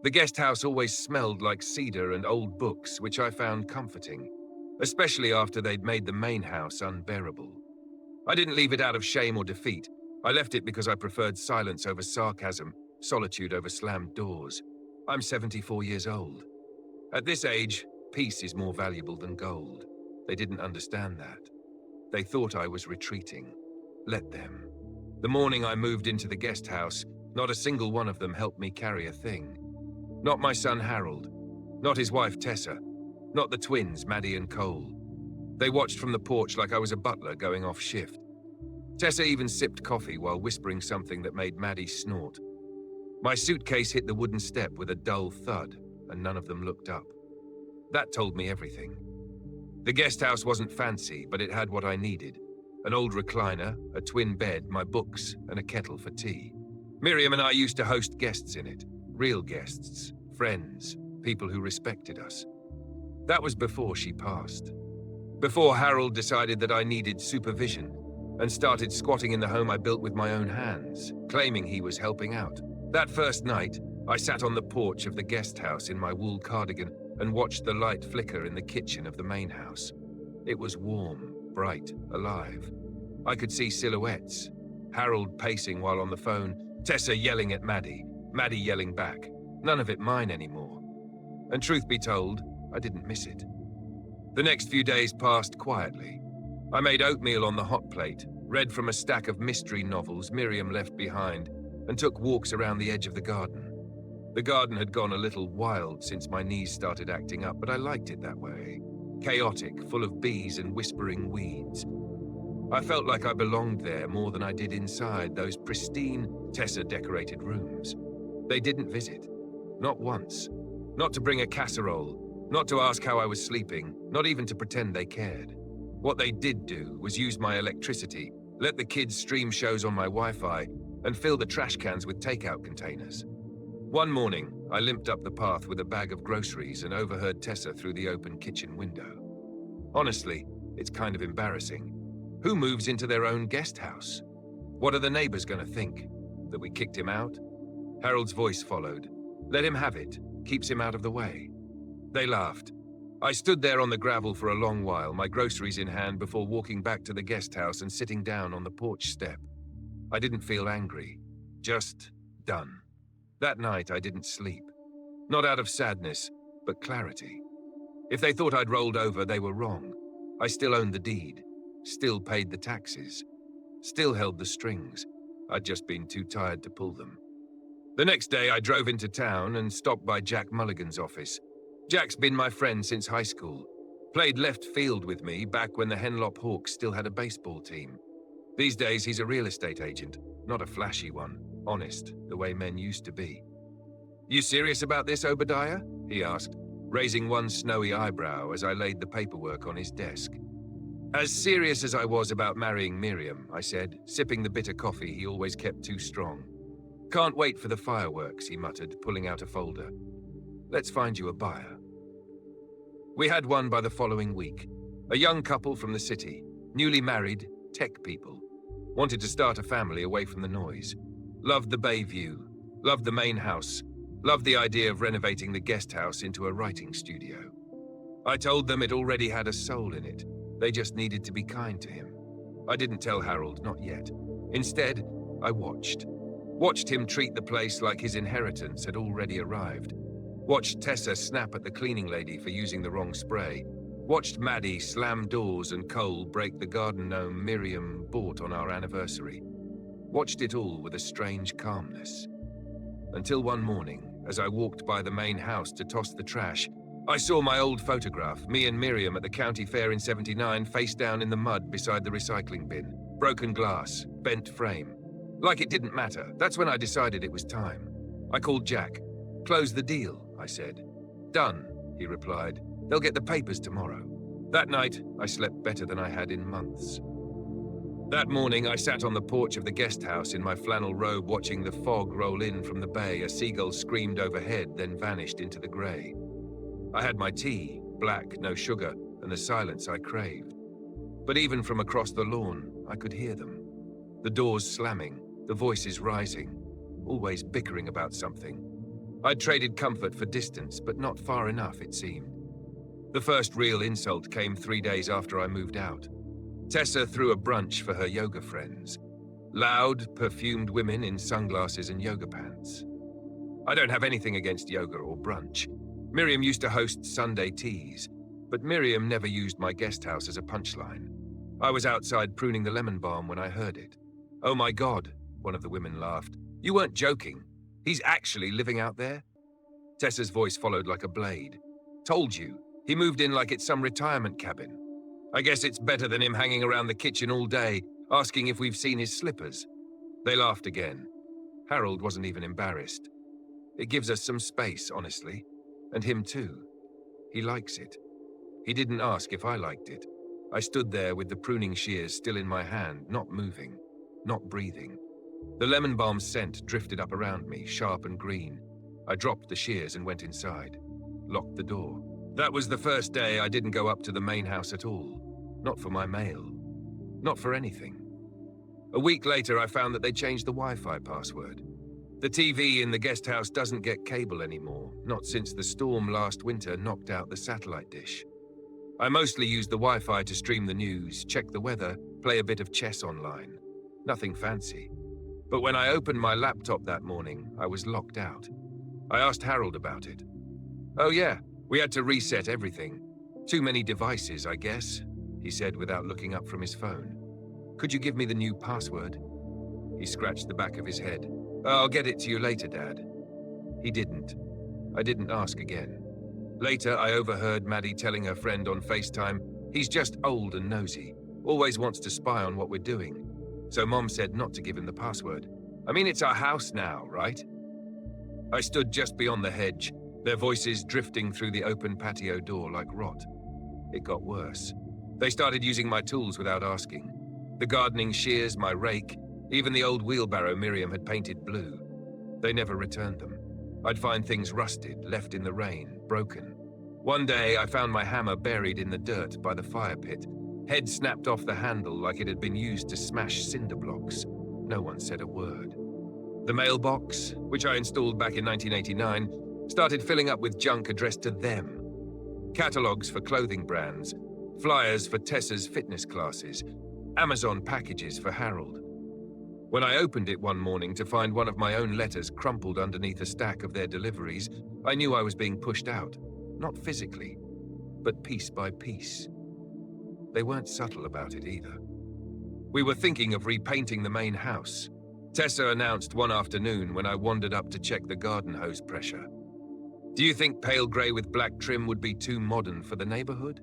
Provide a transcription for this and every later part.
The guest house always smelled like cedar and old books, which I found comforting, especially after they'd made the main house unbearable. I didn't leave it out of shame or defeat. I left it because I preferred silence over sarcasm, solitude over slammed doors. I'm 74 years old. At this age, peace is more valuable than gold. They didn't understand that. They thought I was retreating. Let them. The morning I moved into the guest house, not a single one of them helped me carry a thing. Not my son Harold, not his wife Tessa, not the twins Maddie and Cole. They watched from the porch like I was a butler going off shift. Tessa even sipped coffee while whispering something that made Maddie snort. My suitcase hit the wooden step with a dull thud, and none of them looked up. That told me everything. The guest house wasn't fancy, but it had what I needed. An old recliner, a twin bed, my books, and a kettle for tea. Miriam and I used to host guests in it. Real guests, friends, people who respected us. That was before she passed. Before Harold decided that I needed supervision and started squatting in the home I built with my own hands, claiming he was helping out. That first night, I sat on the porch of the guest house in my wool cardigan and watched the light flicker in the kitchen of the main house. It was warm, bright, alive. I could see silhouettes. Harold pacing while on the phone, Tessa yelling at Maddie, Maddie yelling back. None of it mine anymore. And truth be told, I didn't miss it. The next few days passed quietly. I made oatmeal on the hot plate, read from a stack of mystery novels Miriam left behind, and took walks around the edge of the garden. The garden had gone a little wild since my knees started acting up, but I liked it that way. Chaotic, full of bees and whispering weeds. I felt like I belonged there more than I did inside those pristine, Tessa-decorated rooms. They didn't visit. Not once. Not to bring a casserole. Not to ask how I was sleeping. Not even to pretend they cared. What they did do was use my electricity, let the kids stream shows on my Wi-Fi, and fill the trash cans with takeout containers. One morning, I limped up the path with a bag of groceries and overheard Tessa through the open kitchen window. Honestly, it's kind of embarrassing. Who moves into their own guest house? What are the neighbors going to think? That we kicked him out? Harold's voice followed. Let him have it. Keeps him out of the way. They laughed. I stood there on the gravel for a long while, my groceries in hand, before walking back to the guest house and sitting down on the porch step. I didn't feel angry. Just done. That night, I didn't sleep. Not out of sadness, but clarity. If they thought I'd rolled over, they were wrong. I still owned the deed. Still paid the taxes. Still held the strings. I'd just been too tired to pull them. The next day, I drove into town and stopped by Jack Mulligan's office. Jack's been my friend since high school. Played left field with me back when the Henlop Hawks still had a baseball team. These days, he's a real estate agent, not a flashy one. Honest, the way men used to be. You serious about this, Obadiah? He asked, raising one snowy eyebrow as I laid the paperwork on his desk. As serious as I was about marrying Miriam, I said, sipping the bitter coffee he always kept too strong. Can't wait for the fireworks, he muttered, pulling out a folder. Let's find you a buyer. We had one by the following week. A young couple from the city, newly married, tech people. Wanted to start a family away from the noise. Loved the bay view. Loved the main house. Loved the idea of renovating the guest house into a writing studio. I told them it already had a soul in it. They just needed to be kind to him. I didn't tell Harold, not yet. Instead, I watched. Watched him treat the place like his inheritance had already arrived. Watched Tessa snap at the cleaning lady for using the wrong spray. Watched Maddie slam doors and Cole break the garden gnome Miriam bought on our anniversary. Watched it all with a strange calmness. Until one morning, as I walked by the main house to toss the trash, I saw my old photograph, me and Miriam at the county fair in '79, face down in the mud beside the recycling bin. Broken glass, bent frame. Like it didn't matter. That's when I decided it was time. I called Jack. Close the deal, I said. Done, he replied. They'll get the papers tomorrow. That night, I slept better than I had in months. That morning, I sat on the porch of the guest house in my flannel robe watching the fog roll in from the bay. A seagull screamed overhead, then vanished into the grey. I had my tea, black, no sugar, and the silence I craved. But even from across the lawn, I could hear them. The doors slamming, the voices rising, always bickering about something. I'd traded comfort for distance, but not far enough, it seemed. The first real insult came 3 days after I moved out. Tessa threw a brunch for her yoga friends. Loud, perfumed women in sunglasses and yoga pants. I don't have anything against yoga or brunch. Miriam used to host Sunday teas, but Miriam never used my guest house as a punchline. I was outside pruning the lemon balm when I heard it. "Oh my God," one of the women laughed. "You weren't joking. He's actually living out there?" Tessa's voice followed like a blade. "Told you. He moved in like it's some retirement cabin. I guess it's better than him hanging around the kitchen all day, asking if we've seen his slippers." They laughed again. Harold wasn't even embarrassed. It gives us some space, honestly. And him too. He likes it. He didn't ask if I liked it. I stood there with the pruning shears still in my hand, not moving, not breathing. The lemon balm scent drifted up around me, sharp and green. I dropped the shears and went inside. Locked the door. That was the first day I didn't go up to the main house at all. Not for my mail. Not for anything. A week later, I found that they changed the Wi-Fi password. The TV in the guest house doesn't get cable anymore, not since the storm last winter knocked out the satellite dish. I mostly use the Wi-Fi to stream the news, check the weather, play a bit of chess online. Nothing fancy. But when I opened my laptop that morning, I was locked out. I asked Harold about it. "Oh yeah, we had to reset everything. Too many devices, I guess," he said without looking up from his phone. "Could you give me the new password?" He scratched the back of his head. "I'll get it to you later, Dad." He didn't. I didn't ask again. Later, I overheard Maddie telling her friend on FaceTime, "He's just old and nosy. Always wants to spy on what we're doing." So Mom said not to give him the password. I mean, it's our house now, right? I stood just beyond the hedge, their voices drifting through the open patio door like rot. It got worse. They started using my tools without asking. The gardening shears, my rake, even the old wheelbarrow Miriam had painted blue. They never returned them. I'd find things rusted, left in the rain, broken. One day, I found my hammer buried in the dirt by the fire pit, head snapped off the handle like it had been used to smash cinder blocks. No one said a word. The mailbox, which I installed back in 1989, started filling up with junk addressed to them. Catalogs for clothing brands, flyers for Tessa's fitness classes, Amazon packages for Harold. When I opened it one morning to find one of my own letters crumpled underneath a stack of their deliveries, I knew I was being pushed out, not physically, but piece by piece. They weren't subtle about it either. We were thinking of repainting the main house. Tessa announced one afternoon when I wandered up to check the garden hose pressure. "Do you think pale grey with black trim would be too modern for the neighborhood?"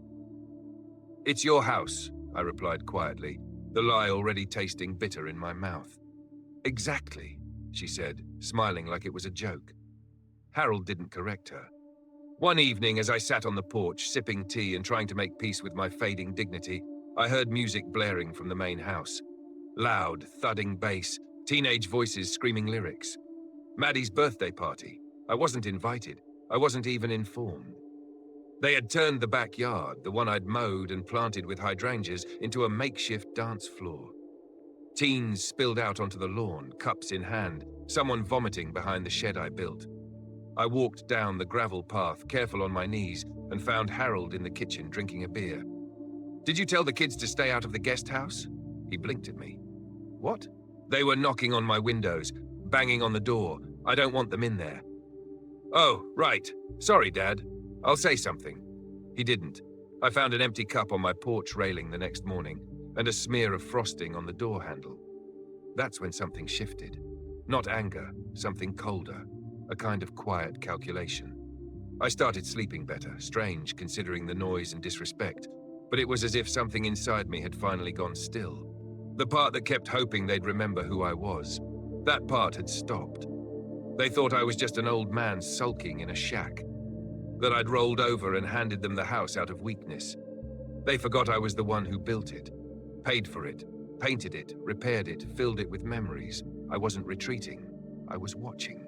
"It's your house," I replied quietly, the lie already tasting bitter in my mouth. "Exactly," she said, smiling like it was a joke. Harold didn't correct her. One evening, as I sat on the porch, sipping tea and trying to make peace with my fading dignity, I heard music blaring from the main house. Loud, thudding bass, teenage voices screaming lyrics. Maddie's birthday party. I wasn't invited. I wasn't even informed. They had turned the backyard, the one I'd mowed and planted with hydrangeas, into a makeshift dance floor. Teens spilled out onto the lawn, cups in hand, someone vomiting behind the shed I built. I walked down the gravel path, careful on my knees, and found Harold in the kitchen drinking a beer. "Did you tell the kids to stay out of the guest house?" He blinked at me. "What?" "They were knocking on my windows, banging on the door. I don't want them in there." "Oh, right. Sorry, Dad. I'll say something." He didn't. I found an empty cup on my porch railing the next morning, and a smear of frosting on the door handle. That's when something shifted. Not anger, something colder, a kind of quiet calculation. I started sleeping better, strange considering the noise and disrespect, but it was as if something inside me had finally gone still. The part that kept hoping they'd remember who I was, that part had stopped. They thought I was just an old man sulking in a shack, that I'd rolled over and handed them the house out of weakness. They forgot I was the one who built it, paid for it, painted it, repaired it, filled it with memories. I wasn't retreating. I was watching.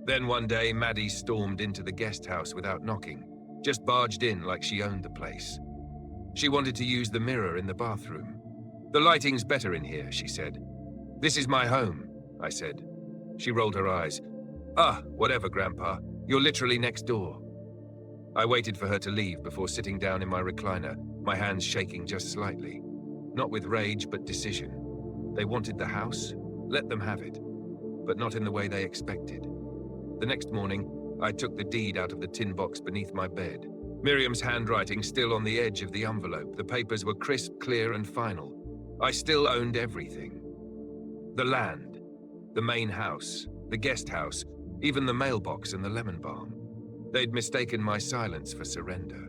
Then one day, Maddie stormed into the guest house without knocking, just barged in like she owned the place. She wanted to use the mirror in the bathroom. "The lighting's better in here," she said. "This is my home," I said. She rolled her eyes. Ah, whatever, Grandpa. You're literally next door. I waited for her to leave before sitting down in my recliner, my hands shaking just slightly. Not with rage, but decision. They wanted the house, let them have it, but not in the way they expected. The next morning, I took the deed out of the tin box beneath my bed. Miriam's handwriting still on the edge of the envelope. The papers were crisp, clear, and final. I still owned everything. The land, the main house, the guest house, even the mailbox and the lemon balm. They'd mistaken my silence for surrender,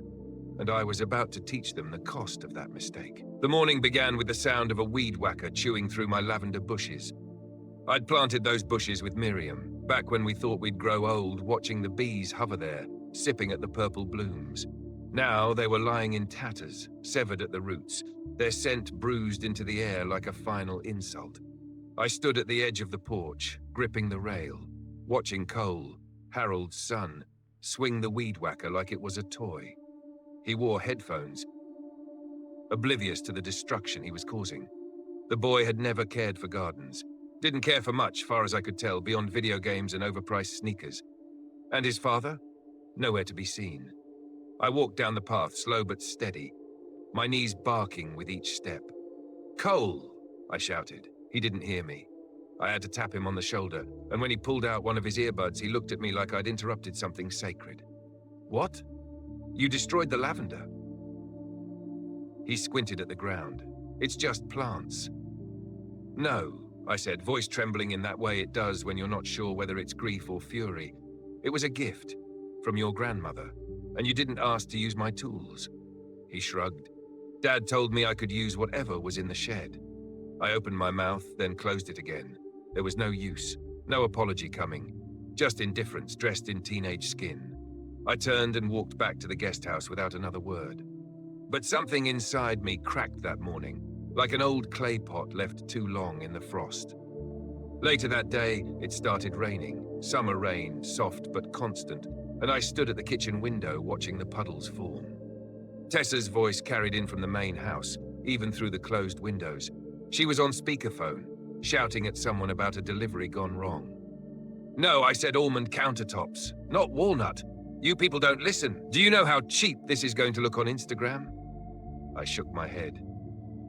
and I was about to teach them the cost of that mistake. The morning began with the sound of a weed whacker chewing through my lavender bushes. I'd planted those bushes with Miriam, back when we thought we'd grow old, watching the bees hover there, sipping at the purple blooms. Now they were lying in tatters, severed at the roots, their scent bruised into the air like a final insult. I stood at the edge of the porch, gripping the rail, watching Cole, Harold's son, swing the weed whacker like it was a toy. He wore headphones, oblivious to the destruction he was causing. The boy had never cared for gardens. Didn't care for much, far as I could tell, beyond video games and overpriced sneakers. And his father? Nowhere to be seen. I walked down the path, slow but steady, my knees barking with each step. "Cole!" I shouted. He didn't hear me. I had to tap him on the shoulder, and when he pulled out one of his earbuds, he looked at me like I'd interrupted something sacred. "What? You destroyed the lavender?" He squinted at the ground. "It's just plants." "No," I said, voice trembling in that way it does when you're not sure whether it's grief or fury. "It was a gift from your grandmother, and you didn't ask to use my tools." He shrugged. "Dad told me I could use whatever was in the shed." I opened my mouth, then closed it again. There was no use, no apology coming, just indifference dressed in teenage skin. I turned and walked back to the guest house without another word. But something inside me cracked that morning, like an old clay pot left too long in the frost. Later that day, it started raining, summer rain, soft but constant, and I stood at the kitchen window watching the puddles form. Tessa's voice carried in from the main house, even through the closed windows. She was on speakerphone, shouting at someone about a delivery gone wrong. "No, I said almond countertops, not walnut. You people don't listen. Do you know how cheap this is going to look on Instagram?" I shook my head.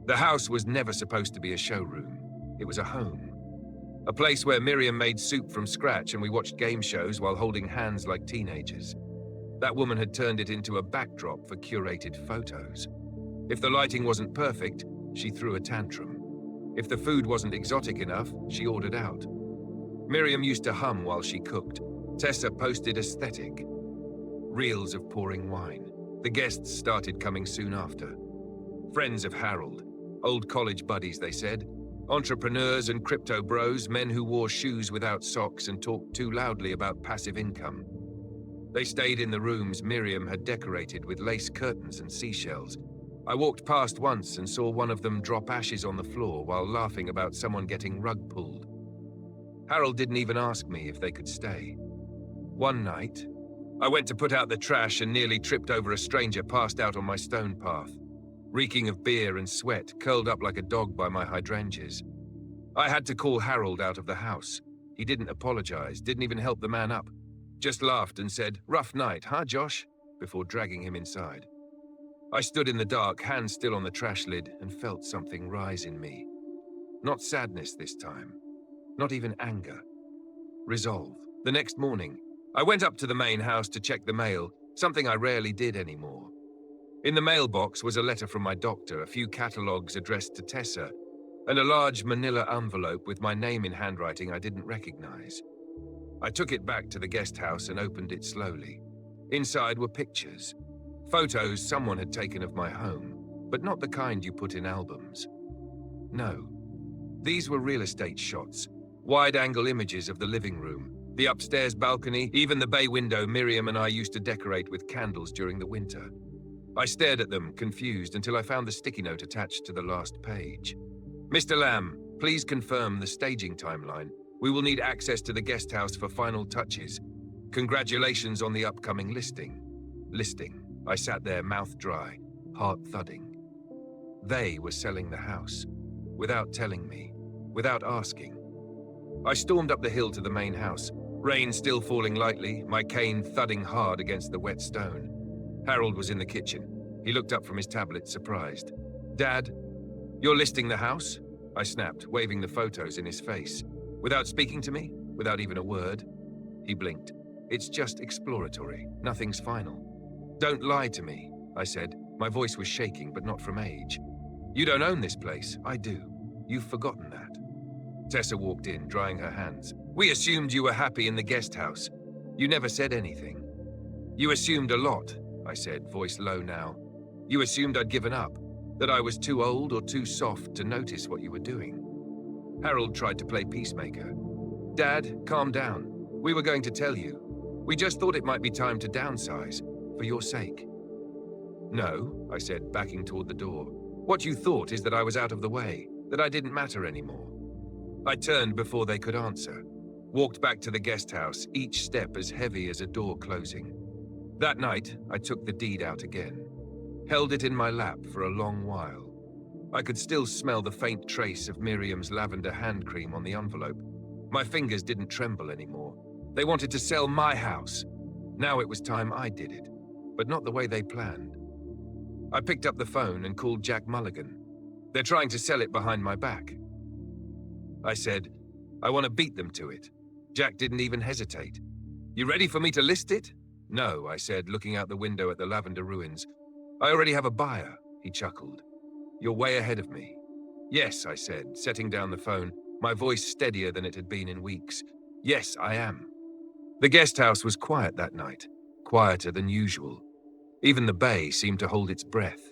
The house was never supposed to be a showroom. It was a home. A place where Miriam made soup from scratch and we watched game shows while holding hands like teenagers. That woman had turned it into a backdrop for curated photos. If the lighting wasn't perfect, she threw a tantrum. If the food wasn't exotic enough, she ordered out. Miriam used to hum while she cooked. Tessa posted aesthetic. Reels of pouring wine. The guests started coming soon after. Friends of Harold. Old college buddies, they said. Entrepreneurs and crypto bros, men who wore shoes without socks and talked too loudly about passive income. They stayed in the rooms Miriam had decorated with lace curtains and seashells. I walked past once and saw one of them drop ashes on the floor while laughing about someone getting rug pulled. Harold didn't even ask me if they could stay. One night, I went to put out the trash and nearly tripped over a stranger passed out on my stone path, reeking of beer and sweat, curled up like a dog by my hydrangeas. I had to call Harold out of the house. He didn't apologize, didn't even help the man up, just laughed and said, "Rough night, huh, Josh?" before dragging him inside. I stood in the dark, hands still on the trash lid, and felt something rise in me. Not sadness this time, not even anger. Resolve. The next morning, I went up to the main house to check the mail, something I rarely did anymore. In the mailbox was a letter from my doctor, a few catalogs addressed to Tessa, and a large manila envelope with my name in handwriting I didn't recognize. I took it back to the guest house and opened it slowly. Inside were pictures. Photos someone had taken of my home, but not the kind you put in albums. No. These were real estate shots, wide-angle images of the living room, the upstairs balcony, even the bay window Miriam and I used to decorate with candles during the winter. I stared at them, confused, until I found the sticky note attached to the last page. "Mr. Lamb, please confirm the staging timeline. We will need access to the guest house for final touches. Congratulations on the upcoming listing." Listing. I sat there, mouth dry, heart thudding. They were selling the house, without telling me, without asking. I stormed up the hill to the main house, Rain still falling lightly, my cane thudding hard against the wet stone. Harold was in the kitchen. He looked up from his tablet, surprised. "Dad, you're listing the house?" I snapped, waving the photos in his face. "Without speaking to me? Without even a word?" He blinked. "It's just exploratory. Nothing's final." "Don't lie to me," I said. My voice was shaking, but not from age. "You don't own this place. I do. You've forgotten that." Tessa walked in, drying her hands. "We assumed you were happy in the guest house. You never said anything." "You assumed a lot," I said, voice low now. "You assumed I'd given up, that I was too old or too soft to notice what you were doing." Harold tried to play peacemaker. "Dad, calm down. We were going to tell you. We just thought it might be time to downsize, for your sake." "No," I said, backing toward the door. "What you thought is that I was out of the way, that I didn't matter anymore." I turned before they could answer, walked back to the guest house, each step as heavy as a door closing. That night, I took the deed out again, held it in my lap for a long while. I could still smell the faint trace of Miriam's lavender hand cream on the envelope. My fingers didn't tremble anymore. They wanted to sell my house. Now it was time I did it, but not the way they planned. I picked up the phone and called Jack Mulligan. "They're trying to sell it behind my back." I said, "I want to beat them to it." Jack didn't even hesitate. "You ready for me to list it?" "No," I said, looking out the window at the lavender ruins. "I already have a buyer," he chuckled. "You're way ahead of me." "Yes," I said, setting down the phone, my voice steadier than it had been in weeks. "Yes, I am." The guest house was quiet that night, quieter than usual. Even the bay seemed to hold its breath.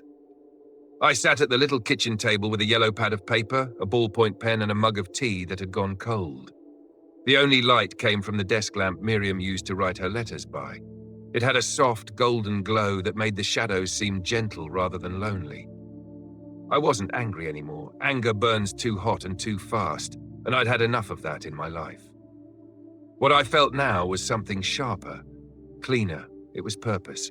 I sat at the little kitchen table with a yellow pad of paper, a ballpoint pen, and a mug of tea that had gone cold. The only light came from the desk lamp Miriam used to write her letters by. It had a soft, golden glow that made the shadows seem gentle rather than lonely. I wasn't angry anymore. Anger burns too hot and too fast, and I'd had enough of that in my life. What I felt now was something sharper, cleaner. It was purpose.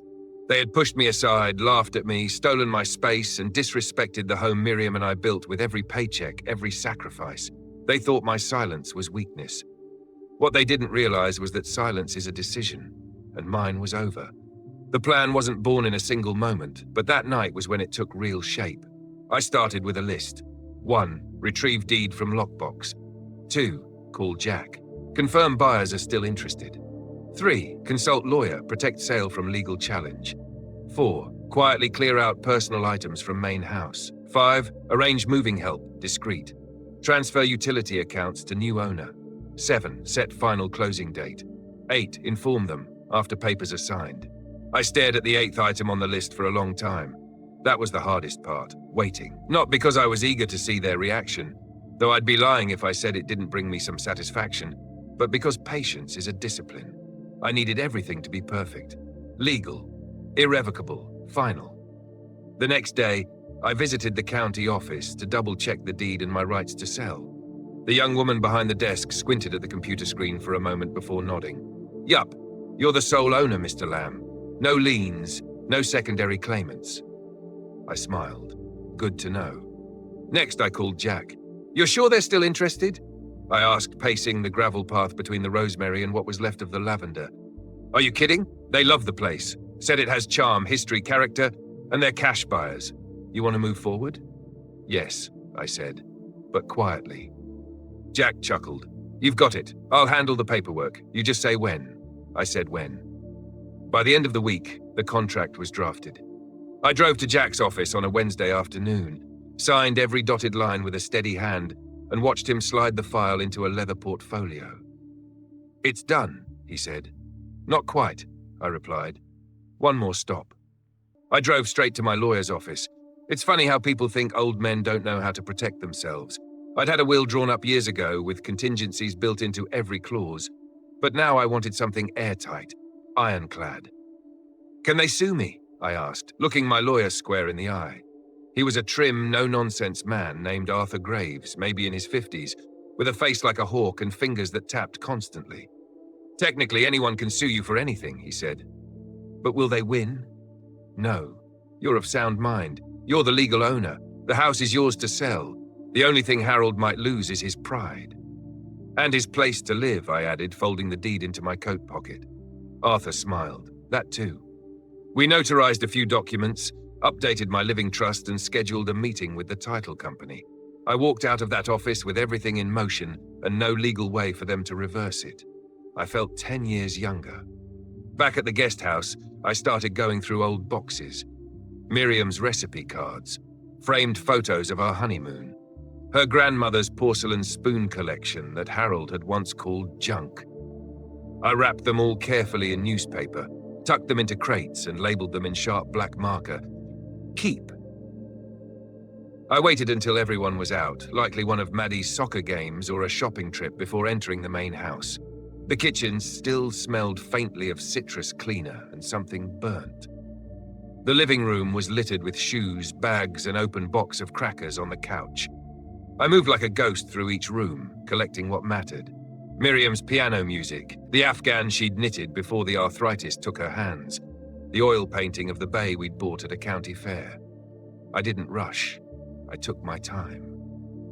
They had pushed me aside, laughed at me, stolen my space, and disrespected the home Miriam and I built with every paycheck, every sacrifice. They thought my silence was weakness. What they didn't realize was that silence is a decision, and mine was over. The plan wasn't born in a single moment, but that night was when it took real shape. I started with a list. 1. Retrieve deed from lockbox. 2. Call Jack. Confirm buyers are still interested. 3. Consult lawyer, protect sale from legal challenge. 4. Quietly clear out personal items from main house. 5. Arrange moving help, discreet. Transfer utility accounts to new owner. 7. Set final closing date. 8. Inform them, after papers are signed. I stared at the 8th item on the list for a long time. That was the hardest part, waiting. Not because I was eager to see their reaction, though I'd be lying if I said it didn't bring me some satisfaction, but because patience is a discipline. I needed everything to be perfect. Legal, irrevocable, final. The next day, I visited the county office to double-check the deed and my rights to sell. The young woman behind the desk squinted at the computer screen for a moment before nodding. "Yup, you're the sole owner, Mr. Lamb. No liens, no secondary claimants." I smiled. Good to know. Next, I called Jack. "You're sure they're still interested?" I asked, pacing the gravel path between the rosemary and what was left of the lavender. "Are you kidding? They love the place. Said it has charm, history, character, and they're cash buyers. You want to move forward?" "Yes," I said, but quietly. Jack chuckled. "You've got it. I'll handle the paperwork. You just say when." I said when. By the end of the week, the contract was drafted. I drove to Jack's office on a Wednesday afternoon, signed every dotted line with a steady hand, and watched him slide the file into a leather portfolio. "It's done," he said. "Not quite," I replied. "One more stop." I drove straight to my lawyer's office. It's funny how people think old men don't know how to protect themselves. I'd had a will drawn up years ago with contingencies built into every clause, but now I wanted something airtight, ironclad. "Can they sue me?" I asked, looking my lawyer square in the eye. He was a trim, no-nonsense man named Arthur Graves, maybe in his 50s, with a face like a hawk and fingers that tapped constantly. "Technically, anyone can sue you for anything," he said. "But will they win?" "No. You're of sound mind. You're the legal owner. The house is yours to sell. The only thing Harold might lose is his pride." And his place to live, I added, folding the deed into my coat pocket. Arthur smiled. That too. We notarized a few documents, updated my living trust, and scheduled a meeting with the title company. I walked out of that office with everything in motion and no legal way for them to reverse it. I felt 10 years younger. Back at the guest house, I started going through old boxes. Miriam's recipe cards, framed photos of our honeymoon, her grandmother's porcelain spoon collection that Harold had once called junk. I wrapped them all carefully in newspaper, tucked them into crates and labeled them in sharp black marker. Keep. I waited until everyone was out, likely one of Maddie's soccer games or a shopping trip, before entering the main house. The kitchen still smelled faintly of citrus cleaner and something burnt. The living room was littered with shoes, bags, and open box of crackers on the couch. I moved like a ghost through each room, collecting what mattered. Miriam's piano music, the Afghan she'd knitted before the arthritis took her hands, the oil painting of the bay we'd bought at a county fair. I didn't rush. I took my time.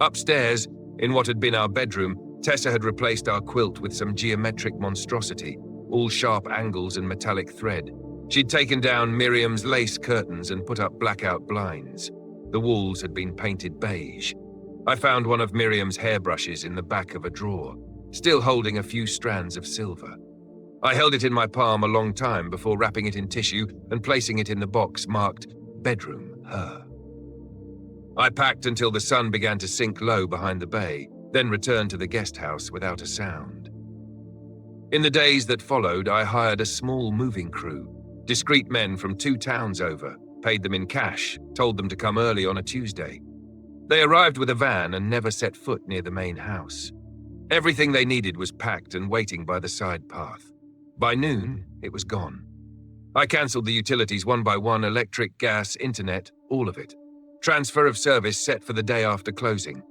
Upstairs, in what had been our bedroom, Tessa had replaced our quilt with some geometric monstrosity, all sharp angles and metallic thread. She'd taken down Miriam's lace curtains and put up blackout blinds. The walls had been painted beige. I found one of Miriam's hairbrushes in the back of a drawer, still holding a few strands of silver. I held it in my palm a long time before wrapping it in tissue and placing it in the box marked Bedroom, Her. I packed until the sun began to sink low behind the bay, then returned to the guest house without a sound. In the days that followed, I hired a small moving crew, discreet men from 2 towns over, paid them in cash, told them to come early on a Tuesday. They arrived with a van and never set foot near the main house. Everything they needed was packed and waiting by the side path. By noon, it was gone. I cancelled the utilities one by one: electric, gas, internet, all of it. Transfer of service set for the day after closing.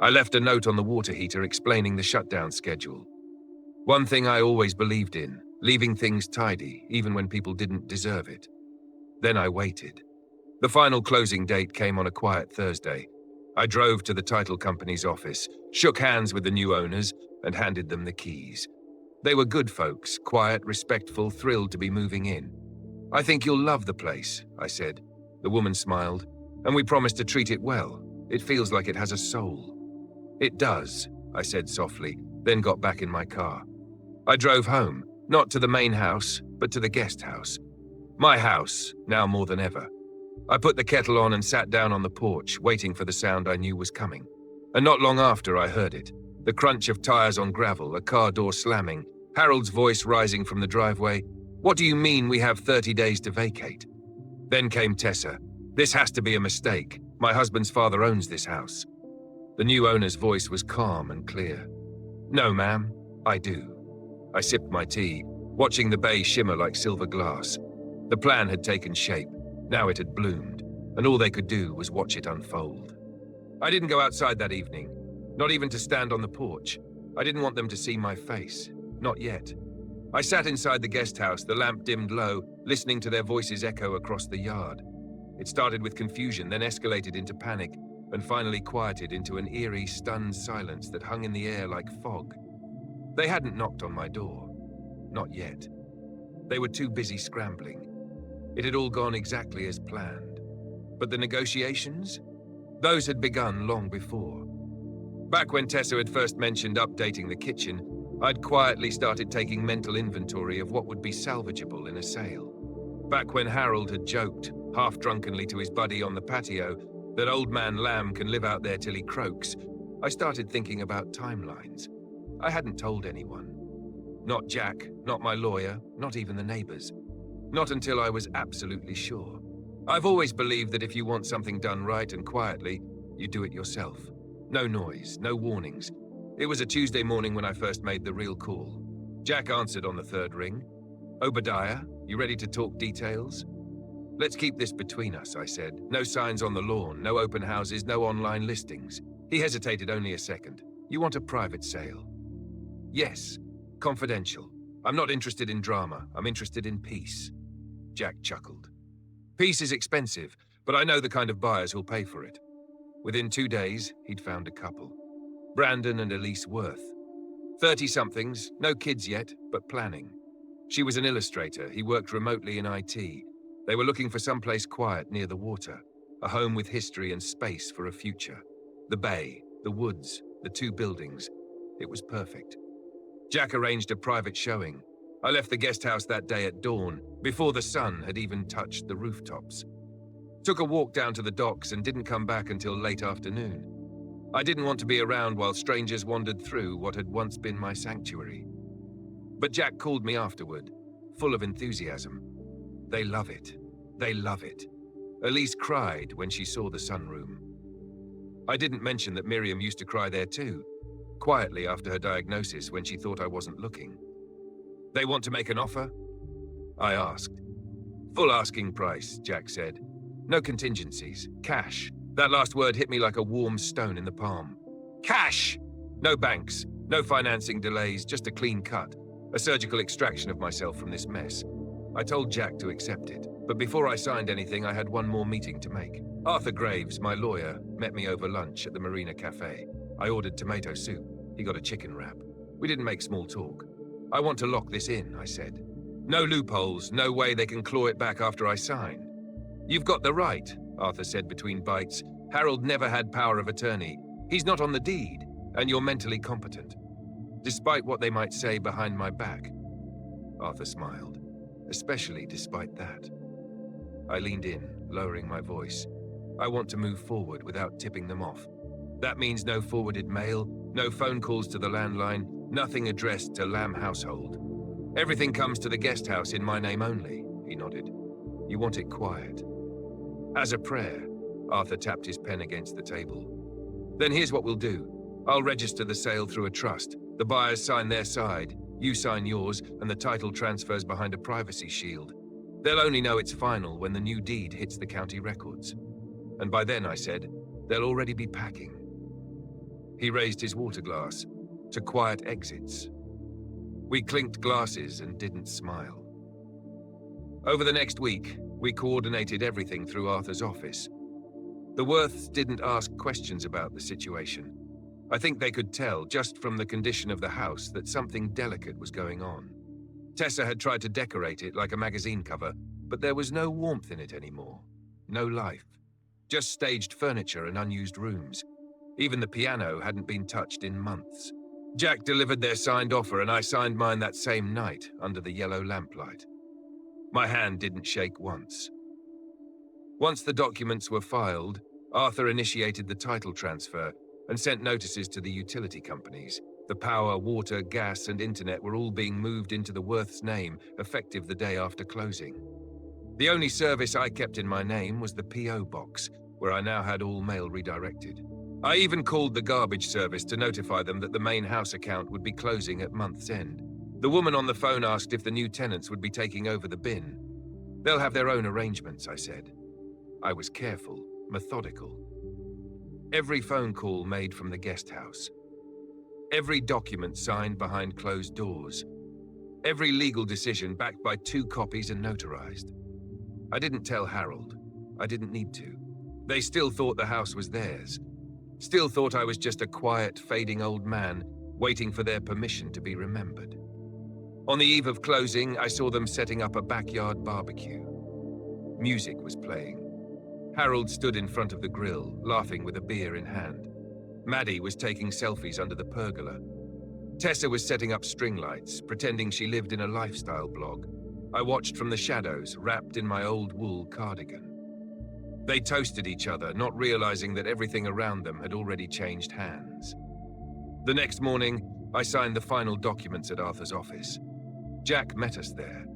I left a note on the water heater explaining the shutdown schedule. One thing I always believed in, leaving things tidy, even when people didn't deserve it. Then I waited. The final closing date came on a quiet Thursday. I drove to the title company's office, shook hands with the new owners, and handed them the keys. They were good folks, quiet, respectful, thrilled to be moving in. "I think you'll love the place," I said. The woman smiled, "and we promised to treat it well. It feels like it has a soul." "It does," I said softly, then got back in my car. I drove home, not to the main house, but to the guest house. My house, now more than ever. I put the kettle on and sat down on the porch, waiting for the sound I knew was coming. And not long after, I heard it. The crunch of tires on gravel, a car door slamming, Harold's voice rising from the driveway. "What do you mean we have 30 days to vacate?" Then came Tessa. "This has to be a mistake. My husband's father owns this house." The new owner's voice was calm and clear. "No, ma'am, I do." I sipped my tea, watching the bay shimmer like silver glass. The plan had taken shape. Now it had bloomed, and all they could do was watch it unfold. I didn't go outside that evening, not even to stand on the porch. I didn't want them to see my face, not yet. I sat inside the guest house, the lamp dimmed low, listening to their voices echo across the yard. It started with confusion, then escalated into panic, and finally quieted into an eerie, stunned silence that hung in the air like fog. They hadn't knocked on my door. Not yet. They were too busy scrambling. It had all gone exactly as planned. But the negotiations? Those had begun long before. Back when Tessa had first mentioned updating the kitchen, I'd quietly started taking mental inventory of what would be salvageable in a sale. Back when Harold had joked, half-drunkenly to his buddy on the patio, that old man Lamb can live out there till he croaks, I started thinking about timelines. I hadn't told anyone. Not Jack, not my lawyer, not even the neighbors. Not until I was absolutely sure. I've always believed that if you want something done right and quietly, you do it yourself. No noise, no warnings. It was a Tuesday morning when I first made the real call. Jack answered on the third ring. "Obadiah, you ready to talk details?" "Let's keep this between us," I said. "No signs on the lawn, no open houses, no online listings." He hesitated only a second. "You want a private sale?" "Yes, confidential. I'm not interested in drama. I'm interested in peace." Jack chuckled. "Peace is expensive, but I know the kind of buyers who'll pay for it." Within 2 days, he'd found a couple. Brandon and Elise Worth. 30-somethings, no kids yet, but planning. She was an illustrator. He worked remotely in IT. They were looking for someplace quiet near the water, a home with history and space for a future. The bay, the woods, the 2 buildings. It was perfect. Jack arranged a private showing. I left the guest house that day at dawn, before the sun had even touched the rooftops. Took a walk down to the docks and didn't come back until late afternoon. I didn't want to be around while strangers wandered through what had once been my sanctuary. But Jack called me afterward, full of enthusiasm. They love it. They love it. Elise cried when she saw the sunroom. I didn't mention that Miriam used to cry there too, quietly after her diagnosis when she thought I wasn't looking. They want to make an offer? I asked. Full asking price, Jack said. No contingencies. Cash. That last word hit me like a warm stone in the palm. Cash! No banks, no financing delays, just a clean cut. A surgical extraction of myself from this mess. I told Jack to accept it, but before I signed anything, I had one more meeting to make. Arthur Graves, my lawyer, met me over lunch at the Marina Cafe. I ordered tomato soup. He got a chicken wrap. We didn't make small talk. I want to lock this in, I said. No loopholes, no way they can claw it back after I sign. You've got the right, Arthur said between bites. Harold never had power of attorney. He's not on the deed, and you're mentally competent. Despite what they might say behind my back. Arthur smiled, especially despite that. I leaned in, lowering my voice. I want to move forward without tipping them off. That means no forwarded mail, no phone calls to the landline, nothing addressed to Lamb household. Everything comes to the guest house in my name only, he nodded. You want it quiet. As a prayer, Arthur tapped his pen against the table. Then here's what we'll do. I'll register the sale through a trust. The buyers sign their side, you sign yours, and the title transfers behind a privacy shield. They'll only know it's final when the new deed hits the county records. And by then, I said, they'll already be packing. He raised his water glass to quiet exits. We clinked glasses and didn't smile. Over the next week, we coordinated everything through Arthur's office. The Worths didn't ask questions about the situation. I think they could tell, just from the condition of the house, that something delicate was going on. Tessa had tried to decorate it like a magazine cover, but there was no warmth in it anymore. No life. Just staged furniture and unused rooms. Even the piano hadn't been touched in months. Jack delivered their signed offer and I signed mine that same night under the yellow lamplight. My hand didn't shake once. Once the documents were filed, Arthur initiated the title transfer and sent notices to the utility companies. The power, water, gas, and internet were all being moved into the Worth's name, effective the day after closing. The only service I kept in my name was the P.O. box, where I now had all mail redirected. I even called the garbage service to notify them that the main house account would be closing at month's end. The woman on the phone asked if the new tenants would be taking over the bin. They'll have their own arrangements, I said. I was careful, methodical. Every phone call made from the guest house. Every document signed behind closed doors. Every legal decision backed by 2 copies and notarized. I didn't tell Harold. I didn't need to. They still thought the house was theirs. Still thought I was just a quiet, fading old man waiting for their permission to be remembered. On the eve of closing, I saw them setting up a backyard barbecue. Music was playing. Harold stood in front of the grill, laughing with a beer in hand. Maddie was taking selfies under the pergola. Tessa was setting up string lights, pretending she lived in a lifestyle blog. I watched from the shadows, wrapped in my old wool cardigan. They toasted each other, not realizing that everything around them had already changed hands. The next morning, I signed the final documents at Arthur's office. Jack met us there.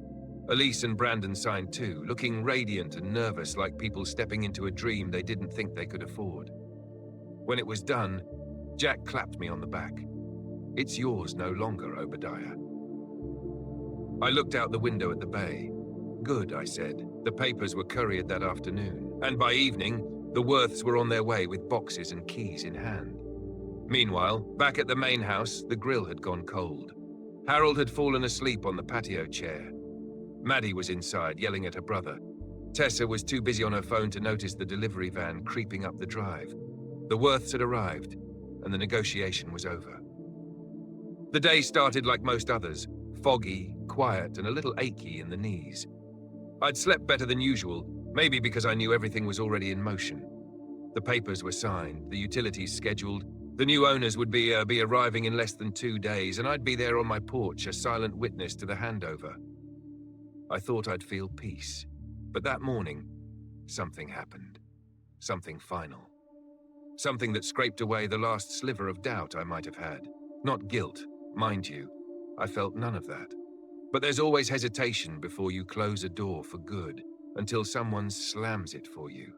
Elise and Brandon signed too, looking radiant and nervous like people stepping into a dream they didn't think they could afford. When it was done, Jack clapped me on the back. It's yours no longer, Obadiah. I looked out the window at the bay. Good, I said. The papers were couriered that afternoon, and by evening, the Worths were on their way with boxes and keys in hand. Meanwhile, back at the main house, the grill had gone cold. Harold had fallen asleep on the patio chair. Maddie was inside, yelling at her brother. Tessa was too busy on her phone to notice the delivery van creeping up the drive. The Worths had arrived, and the negotiation was over. The day started like most others, foggy, quiet, and a little achy in the knees. I'd slept better than usual, maybe because I knew everything was already in motion. The papers were signed, the utilities scheduled, the new owners would be arriving in less than 2 days, and I'd be there on my porch, a silent witness to the handover. I thought I'd feel peace, but that morning, something happened. Something final. Something that scraped away the last sliver of doubt I might have had. Not guilt, mind you. I felt none of that. But there's always hesitation before you close a door for good, until someone slams it for you.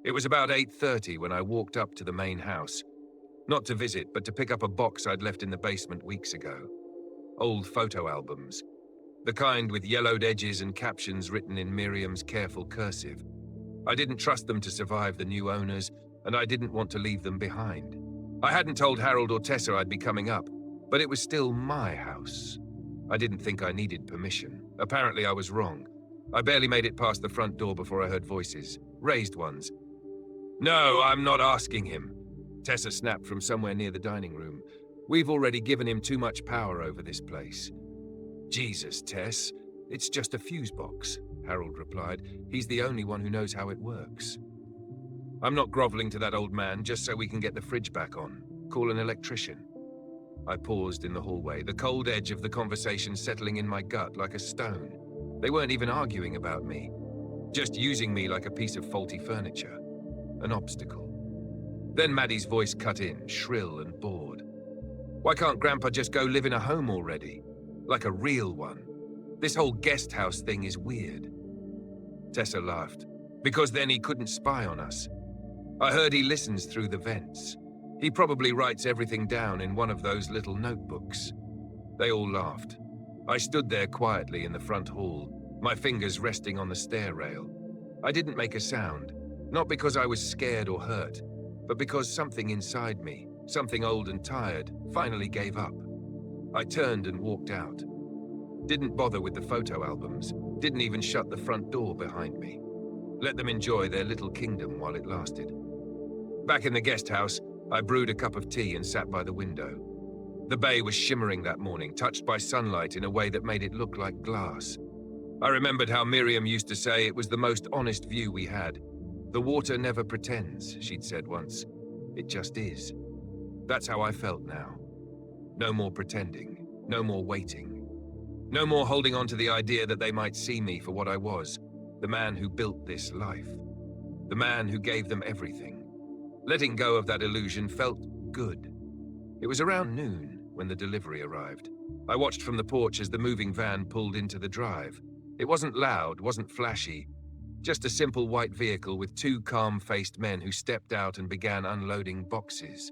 It was about 8:30 when I walked up to the main house. Not to visit, but to pick up a box I'd left in the basement weeks ago. Old photo albums. The kind with yellowed edges and captions written in Miriam's careful cursive. I didn't trust them to survive the new owners, and I didn't want to leave them behind. I hadn't told Harold or Tessa I'd be coming up, but it was still my house. I didn't think I needed permission. Apparently I was wrong. I barely made it past the front door before I heard voices, raised ones. "No, I'm not asking him," Tessa snapped from somewhere near the dining room. "We've already given him too much power over this place." "Jesus, Tess, it's just a fuse box," Harold replied. "He's the only one who knows how it works." "I'm not groveling to that old man just so we can get the fridge back on. Call an electrician." I paused in the hallway, the cold edge of the conversation settling in my gut like a stone. They weren't even arguing about me, just using me like a piece of faulty furniture. An obstacle. Then Maddie's voice cut in, shrill and bored. "Why can't Grandpa just go live in a home already? Like a real one? This whole guest house thing is weird." Tessa laughed. "Because then he couldn't spy on us. I heard he listens through the vents. He probably writes everything down in one of those little notebooks." They all laughed. I stood there quietly in the front hall, my fingers resting on the stair rail. I didn't make a sound, not because I was scared or hurt, but because something inside me, something old and tired, finally gave up. I turned and walked out. Didn't bother with the photo albums, didn't even shut the front door behind me. Let them enjoy their little kingdom while it lasted. Back in the guest house, I brewed a cup of tea and sat by the window. The bay was shimmering that morning, touched by sunlight in a way that made it look like glass. I remembered how Miriam used to say it was the most honest view we had. "The water never pretends," she'd said once. "It just is." That's how I felt now. No more pretending, no more waiting. No more holding on to the idea that they might see me for what I was, the man who built this life. The man who gave them everything. Letting go of that illusion felt good. It was around noon when the delivery arrived. I watched from the porch as the moving van pulled into the drive. It wasn't loud, wasn't flashy, just a simple white vehicle with 2 calm-faced men who stepped out and began unloading boxes.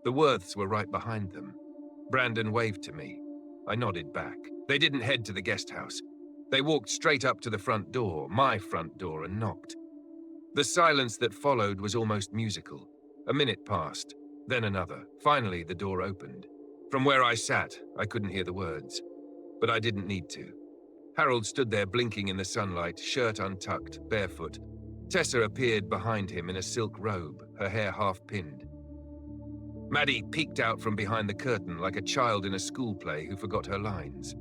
The Worths were right behind them. Brandon waved to me. I nodded back. They didn't head to the guest house. They walked straight up to the front door, my front door, and knocked. The silence that followed was almost musical. A minute passed, then another. Finally, the door opened. From where I sat, I couldn't hear the words. But I didn't need to. Harold stood there blinking in the sunlight, shirt untucked, barefoot. Tessa appeared behind him in a silk robe, her hair half-pinned. Maddie peeked out from behind the curtain like a child in a school play who forgot her lines.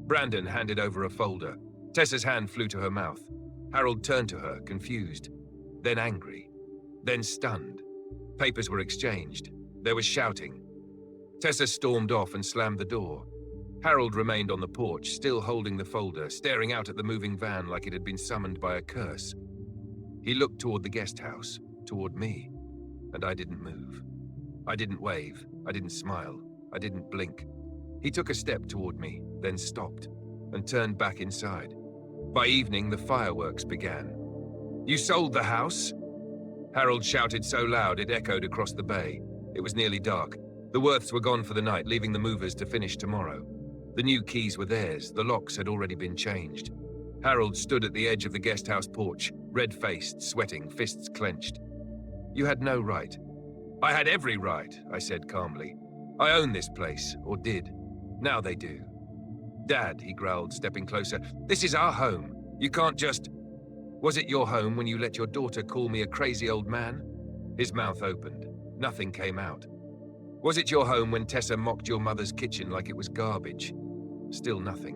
Brandon handed over a folder. Tessa's hand flew to her mouth. Harold turned to her, confused, then angry, then stunned. Papers were exchanged. There was shouting. Tessa stormed off and slammed the door. Harold remained on the porch, still holding the folder, staring out at the moving van like it had been summoned by a curse. He looked toward the guest house, toward me, and I didn't move. I didn't wave, I didn't smile, I didn't blink. He took a step toward me, then stopped, and turned back inside. By evening, the fireworks began. "You sold the house?" Harold shouted so loud it echoed across the bay. It was nearly dark. The Worths were gone for the night, leaving the movers to finish tomorrow. The new keys were theirs, the locks had already been changed. Harold stood at the edge of the guest house porch, red-faced, sweating, fists clenched. "You had no right." "I had every right," I said calmly. "I own this place, or did. Now they do." "Dad," he growled, stepping closer, "this is our home. You can't just..." "Was it your home when you let your daughter call me a crazy old man?" His mouth opened. Nothing came out. Was it your home when Tessa mocked your mother's kitchen like it was garbage? Still nothing.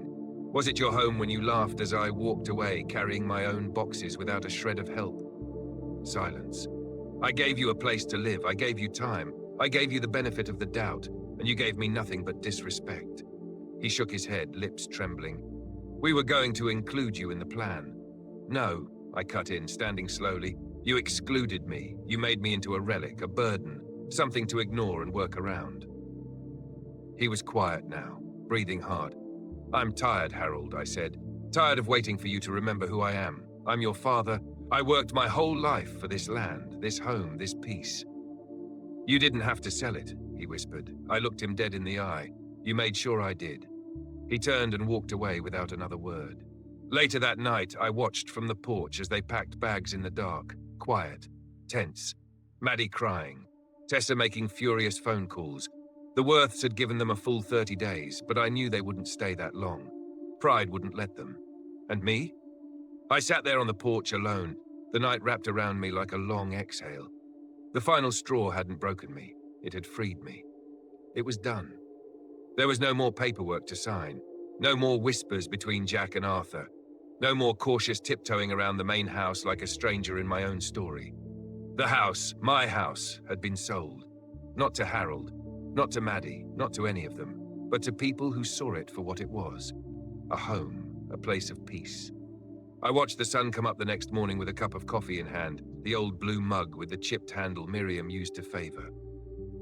Was it your home when you laughed as I walked away carrying my own boxes without a shred of help? Silence. I gave you a place to live. I gave you time. I gave you the benefit of the doubt, and you gave me nothing but disrespect. He shook his head, lips trembling. We were going to include you in the plan. No, I cut in, standing slowly. You excluded me. You made me into a relic, a burden, something to ignore and work around. He was quiet now, breathing hard. I'm tired, Harold, I said. Tired of waiting for you to remember who I am. I'm your father. I worked my whole life for this land, this home, this peace. You didn't have to sell it, he whispered. I looked him dead in the eye. You made sure I did. He turned and walked away without another word. Later that night, I watched from the porch as they packed bags in the dark, quiet, tense. Maddie crying, Tessa making furious phone calls. The Worths had given them a full 30 days, but I knew they wouldn't stay that long. Pride wouldn't let them. And me? I sat there on the porch alone, the night wrapped around me like a long exhale. The final straw hadn't broken me. It had freed me. It was done. There was no more paperwork to sign. No more whispers between Jack and Arthur. No more cautious tiptoeing around the main house like a stranger in my own story. The house, my house, had been sold. Not to Harold, not to Maddie, not to any of them, but to people who saw it for what it was. A home, a place of peace. I watched the sun come up the next morning with a cup of coffee in hand, the old blue mug with the chipped handle Miriam used to favor.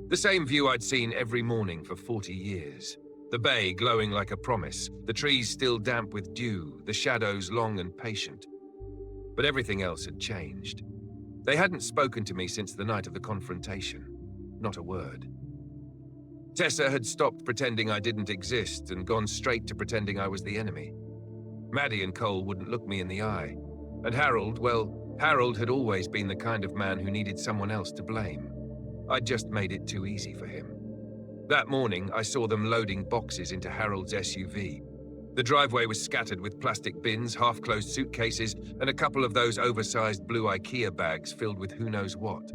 The same view I'd seen every morning for 40 years. The bay glowing like a promise, the trees still damp with dew, the shadows long and patient. But everything else had changed. They hadn't spoken to me since the night of the confrontation. Not a word. Tessa had stopped pretending I didn't exist and gone straight to pretending I was the enemy. Maddie and Cole wouldn't look me in the eye. And Harold, well, Harold had always been the kind of man who needed someone else to blame. I'd just made it too easy for him. That morning, I saw them loading boxes into Harold's SUV. The driveway was scattered with plastic bins, half-closed suitcases, and a couple of those oversized blue IKEA bags filled with who knows what.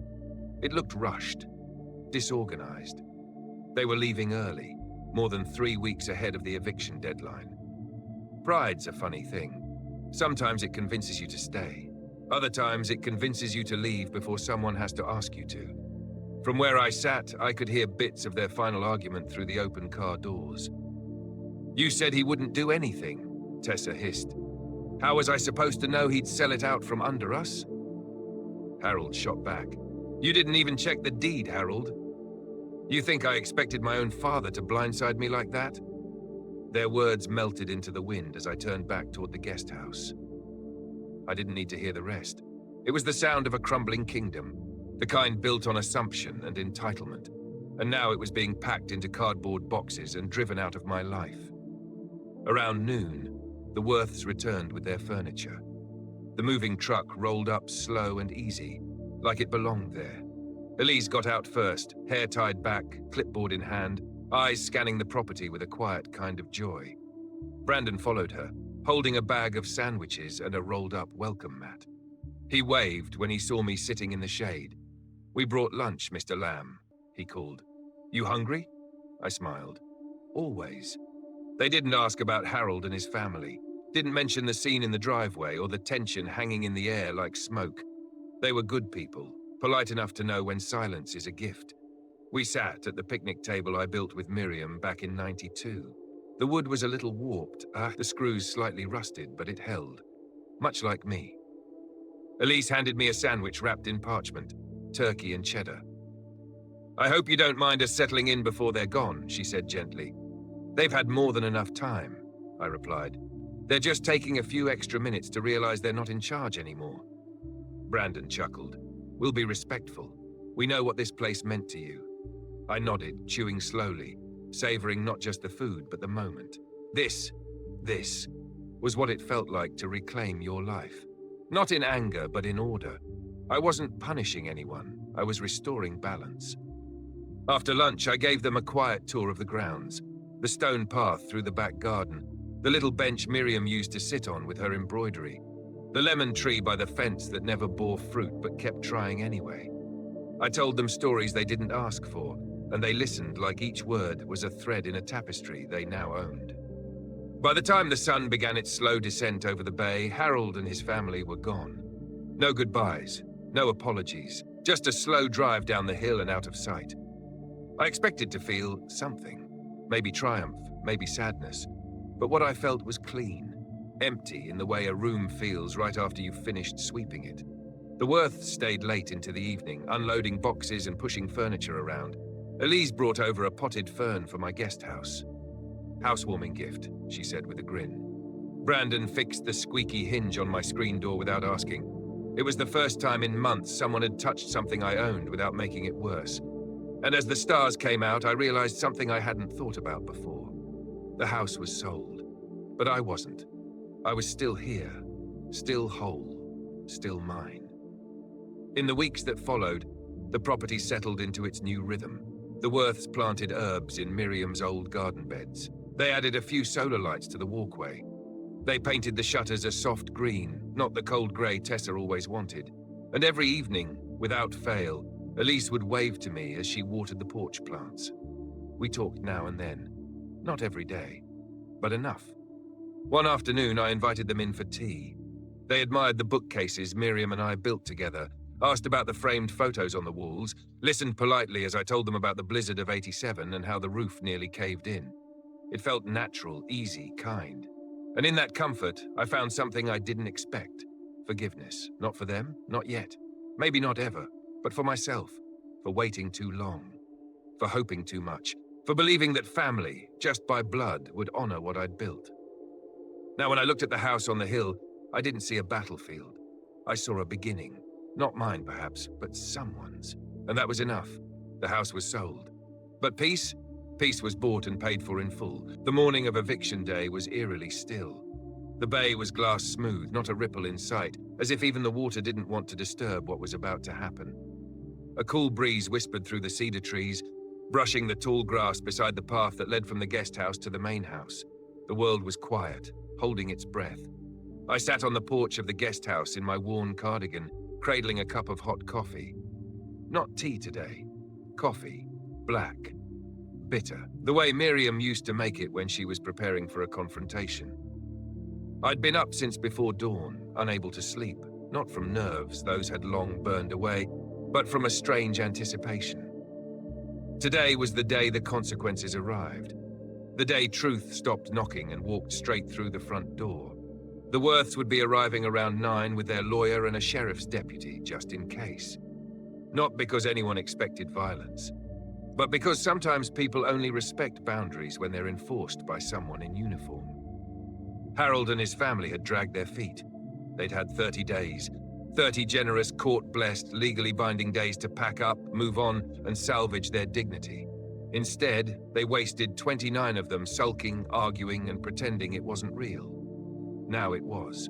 It looked rushed, disorganized. They were leaving early, more than 3 weeks ahead of the eviction deadline. Pride's a funny thing. Sometimes it convinces you to stay. Other times it convinces you to leave before someone has to ask you to. From where I sat, I could hear bits of their final argument through the open car doors. You said he wouldn't do anything, Tessa hissed. How was I supposed to know he'd sell it out from under us? Harold shot back. You didn't even check the deed, Harold. You think I expected my own father to blindside me like that? Their words melted into the wind as I turned back toward the guest house. I didn't need to hear the rest. It was the sound of a crumbling kingdom, the kind built on assumption and entitlement. And now it was being packed into cardboard boxes and driven out of my life. Around noon, the Worths returned with their furniture. The moving truck rolled up slow and easy, like it belonged there. Elise got out first, hair tied back, clipboard in hand, eyes scanning the property with a quiet kind of joy. Brandon followed her, holding a bag of sandwiches and a rolled-up welcome mat. He waved when he saw me sitting in the shade. We brought lunch, Mr. Lamb, he called. You hungry? I smiled. Always. They didn't ask about Harold and his family, didn't mention the scene in the driveway or the tension hanging in the air like smoke. They were good people, polite enough to know when silence is a gift. We sat at the picnic table I built with Miriam back in '92. The wood was a little warped, the screws slightly rusted, but it held. Much like me. Elise handed me a sandwich wrapped in parchment, turkey and cheddar. I hope you don't mind us settling in before they're gone, she said gently. They've had more than enough time, I replied. They're just taking a few extra minutes to realize they're not in charge anymore. Brandon chuckled. We'll be respectful. We know what this place meant to you. I nodded, chewing slowly, savoring not just the food, but the moment. This was what it felt like to reclaim your life. Not in anger, but in order. I wasn't punishing anyone. I was restoring balance. After lunch, I gave them a quiet tour of the grounds, the stone path through the back garden, the little bench Miriam used to sit on with her embroidery, the lemon tree by the fence that never bore fruit but kept trying anyway. I told them stories they didn't ask for, and they listened like each word was a thread in a tapestry they now owned. By the time the sun began its slow descent over the bay, Harold and his family were gone. No goodbyes, no apologies, just a slow drive down the hill and out of sight. I expected to feel something, maybe triumph, maybe sadness, but what I felt was clean, empty in the way a room feels right after you've finished sweeping it. The Worths stayed late into the evening, unloading boxes and pushing furniture around. Elise brought over a potted fern for my guest house. "Housewarming gift," she said with a grin. Brandon fixed the squeaky hinge on my screen door without asking. It was the first time in months someone had touched something I owned without making it worse. And as the stars came out, I realized something I hadn't thought about before. The house was sold, but I wasn't. I was still here, still whole, still mine. In the weeks that followed, the property settled into its new rhythm. The Worths planted herbs in Miriam's old garden beds. They added a few solar lights to the walkway. They painted the shutters a soft green, not the cold grey Tessa always wanted. And every evening, without fail, Elise would wave to me as she watered the porch plants. We talked now and then. Not every day, but enough. One afternoon, I invited them in for tea. They admired the bookcases Miriam and I built together, asked about the framed photos on the walls, listened politely as I told them about the blizzard of '87 and how the roof nearly caved in. It felt natural, easy, kind. And in that comfort, I found something I didn't expect. Forgiveness. Not for them, not yet. Maybe not ever. But for myself. For waiting too long. For hoping too much. For believing that family, just by blood, would honor what I'd built. Now, when I looked at the house on the hill, I didn't see a battlefield. I saw a beginning. Not mine, perhaps, but someone's. And that was enough. The house was sold. But peace? Peace was bought and paid for in full. The morning of eviction day was eerily still. The bay was glass smooth, not a ripple in sight, as if even the water didn't want to disturb what was about to happen. A cool breeze whispered through the cedar trees, brushing the tall grass beside the path that led from the guest house to the main house. The world was quiet, holding its breath. I sat on the porch of the guest house in my worn cardigan, cradling a cup of hot coffee. Not tea today. Coffee. Black. Bitter. The way Miriam used to make it when she was preparing for a confrontation. I'd been up since before dawn, unable to sleep, not from nerves, those had long burned away, but from a strange anticipation. Today was the day the consequences arrived. The day truth stopped knocking and walked straight through the front door. The Worths would be arriving around 9 with their lawyer and a sheriff's deputy, just in case. Not because anyone expected violence, but because sometimes people only respect boundaries when they're enforced by someone in uniform. Harold and his family had dragged their feet. They'd had 30 days, 30 generous, court-blessed, legally binding days to pack up, move on, and salvage their dignity. Instead, they wasted 29 of them sulking, arguing, and pretending it wasn't real. Now it was.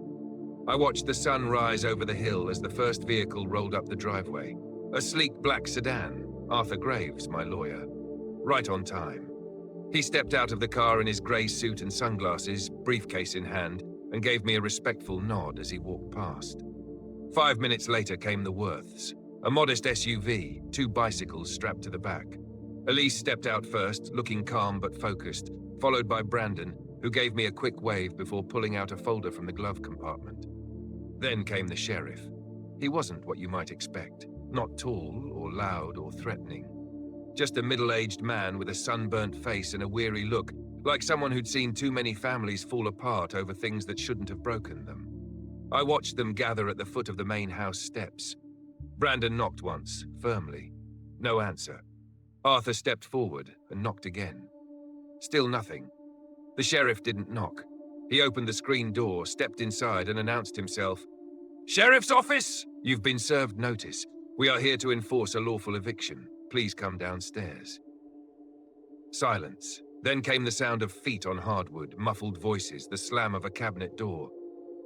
I watched the sun rise over the hill as the first vehicle rolled up the driveway. A sleek black sedan, Arthur Graves, my lawyer. Right on time. He stepped out of the car in his grey suit and sunglasses, briefcase in hand, and gave me a respectful nod as he walked past. 5 minutes later came the Worths, a modest SUV, 2 bicycles strapped to the back. Elise stepped out first, looking calm but focused, followed by Brandon, who gave me a quick wave before pulling out a folder from the glove compartment. Then came the sheriff. He wasn't what you might expect. Not tall or loud or threatening. Just a middle-aged man with a sunburnt face and a weary look, like someone who'd seen too many families fall apart over things that shouldn't have broken them. I watched them gather at the foot of the main house steps. Brandon knocked once, firmly. No answer. Arthur stepped forward and knocked again. Still nothing. The sheriff didn't knock. He opened the screen door, stepped inside, and announced himself. "Sheriff's office! You've been served notice. We are here to enforce a lawful eviction. Please come downstairs." Silence. Then came the sound of feet on hardwood, muffled voices, the slam of a cabinet door.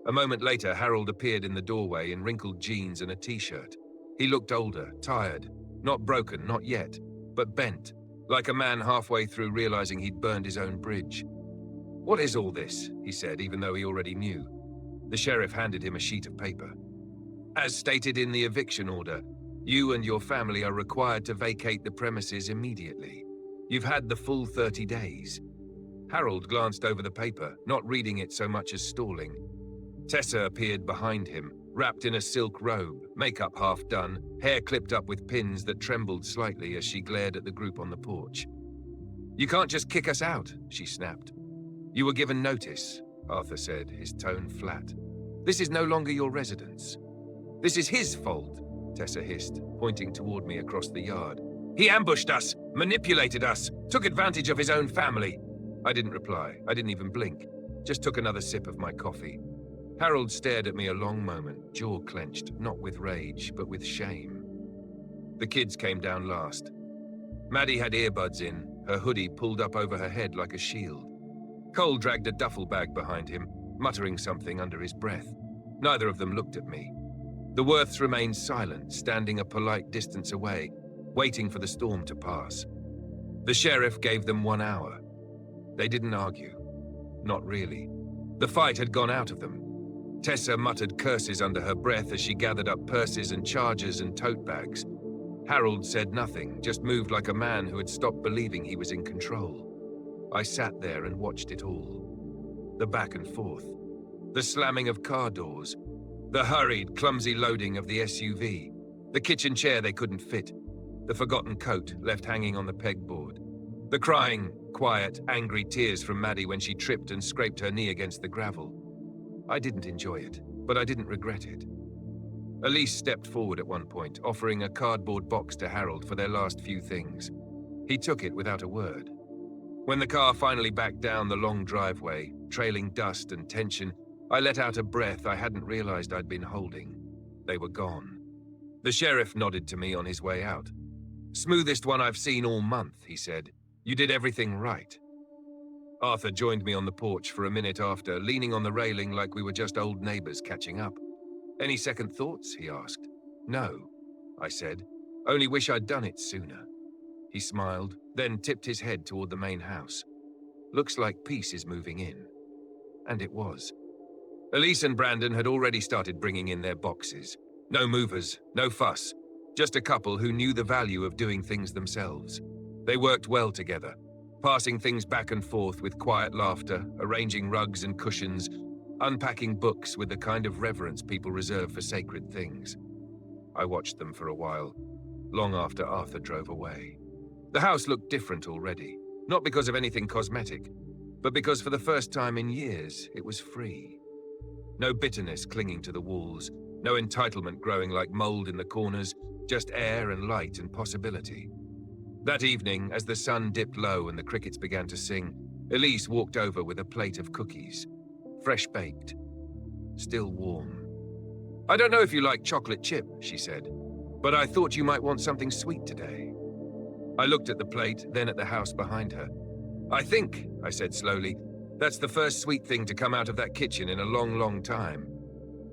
A moment later, Harold appeared in the doorway in wrinkled jeans and a t-shirt. He looked older, tired. Not broken, not yet, but bent, like a man halfway through realizing he'd burned his own bridge. "What is all this?" he said, even though he already knew. The sheriff handed him a sheet of paper. "As stated in the eviction order, You and your family are required to vacate the premises immediately. You've had the full 30 days. Harold glanced over the paper, not reading it so much as stalling. Tessa appeared behind him, wrapped in a silk robe, makeup half done, hair clipped up with pins that trembled slightly as she glared at the group on the porch. "You can't just kick us out," she snapped. "You were given notice," Arthur said, his tone flat. "This is no longer your residence." "This is his fault," Tessa hissed, pointing toward me across the yard. "He ambushed us, manipulated us, took advantage of his own family." I didn't reply. I didn't even blink. Just took another sip of my coffee. Harold stared at me a long moment, jaw clenched, not with rage, but with shame. The kids came down last. Maddie had earbuds in, her hoodie pulled up over her head like a shield. Cole dragged a duffel bag behind him, muttering something under his breath. Neither of them looked at me. The Worths remained silent, standing a polite distance away, waiting for the storm to pass. The sheriff gave them 1 hour. They didn't argue. Not really. The fight had gone out of them. Tessa muttered curses under her breath as she gathered up purses and chargers and tote bags. Harold said nothing, just moved like a man who had stopped believing he was in control. I sat there and watched it all. The back and forth. The slamming of car doors. The hurried, clumsy loading of the SUV. The kitchen chair they couldn't fit. The forgotten coat left hanging on the pegboard. The crying, quiet, angry tears from Maddie when she tripped and scraped her knee against the gravel. I didn't enjoy it, but I didn't regret it. Elise stepped forward at one point, offering a cardboard box to Harold for their last few things. He took it without a word. When the car finally backed down the long driveway, trailing dust and tension, I let out a breath I hadn't realized I'd been holding. They were gone. The sheriff nodded to me on his way out. "Smoothest one I've seen all month," he said. "You did everything right." Arthur joined me on the porch for a minute after, leaning on the railing like we were just old neighbors catching up. "Any second thoughts?" he asked. "No," I said. "Only wish I'd done it sooner." He smiled, then tipped his head toward the main house. "Looks like peace is moving in." And it was. Elise and Brandon had already started bringing in their boxes. No movers, no fuss. Just a couple who knew the value of doing things themselves. They worked well together, passing things back and forth with quiet laughter, arranging rugs and cushions, unpacking books with the kind of reverence people reserve for sacred things. I watched them for a while, long after Arthur drove away. The house looked different already, not because of anything cosmetic, but because for the first time in years, it was free. No bitterness clinging to the walls, no entitlement growing like mold in the corners, just air and light and possibility. That evening, as the sun dipped low and the crickets began to sing, Elise walked over with a plate of cookies, fresh baked, still warm. "I don't know if you like chocolate chip," she said, "but I thought you might want something sweet today." I looked at the plate, then at the house behind her. I think," I said slowly, "that's the first sweet thing to come out of that kitchen in a long, long time."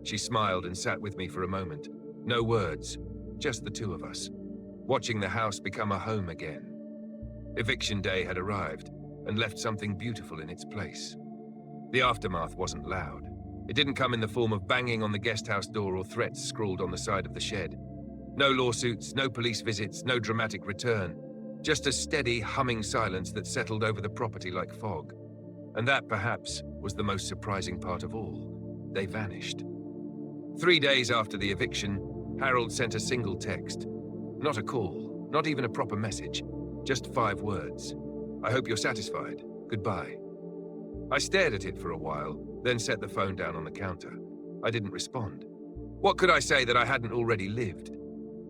She smiled and sat with me for a moment. No words, just the two of us, watching the house become a home again. Eviction day had arrived and left something beautiful in its place. The aftermath wasn't loud. It didn't come in the form of banging on the guest house door or threats scrawled on the side of the shed. No lawsuits, no police visits, no dramatic return. Just a steady, humming silence that settled over the property like fog. And that, perhaps, was the most surprising part of all. They vanished. 3 days after the eviction, Harold sent a single text. Not a call, not even a proper message. Just 5 words. "I hope you're satisfied. Goodbye." I stared at it for a while, then set the phone down on the counter. I didn't respond. What could I say that I hadn't already lived?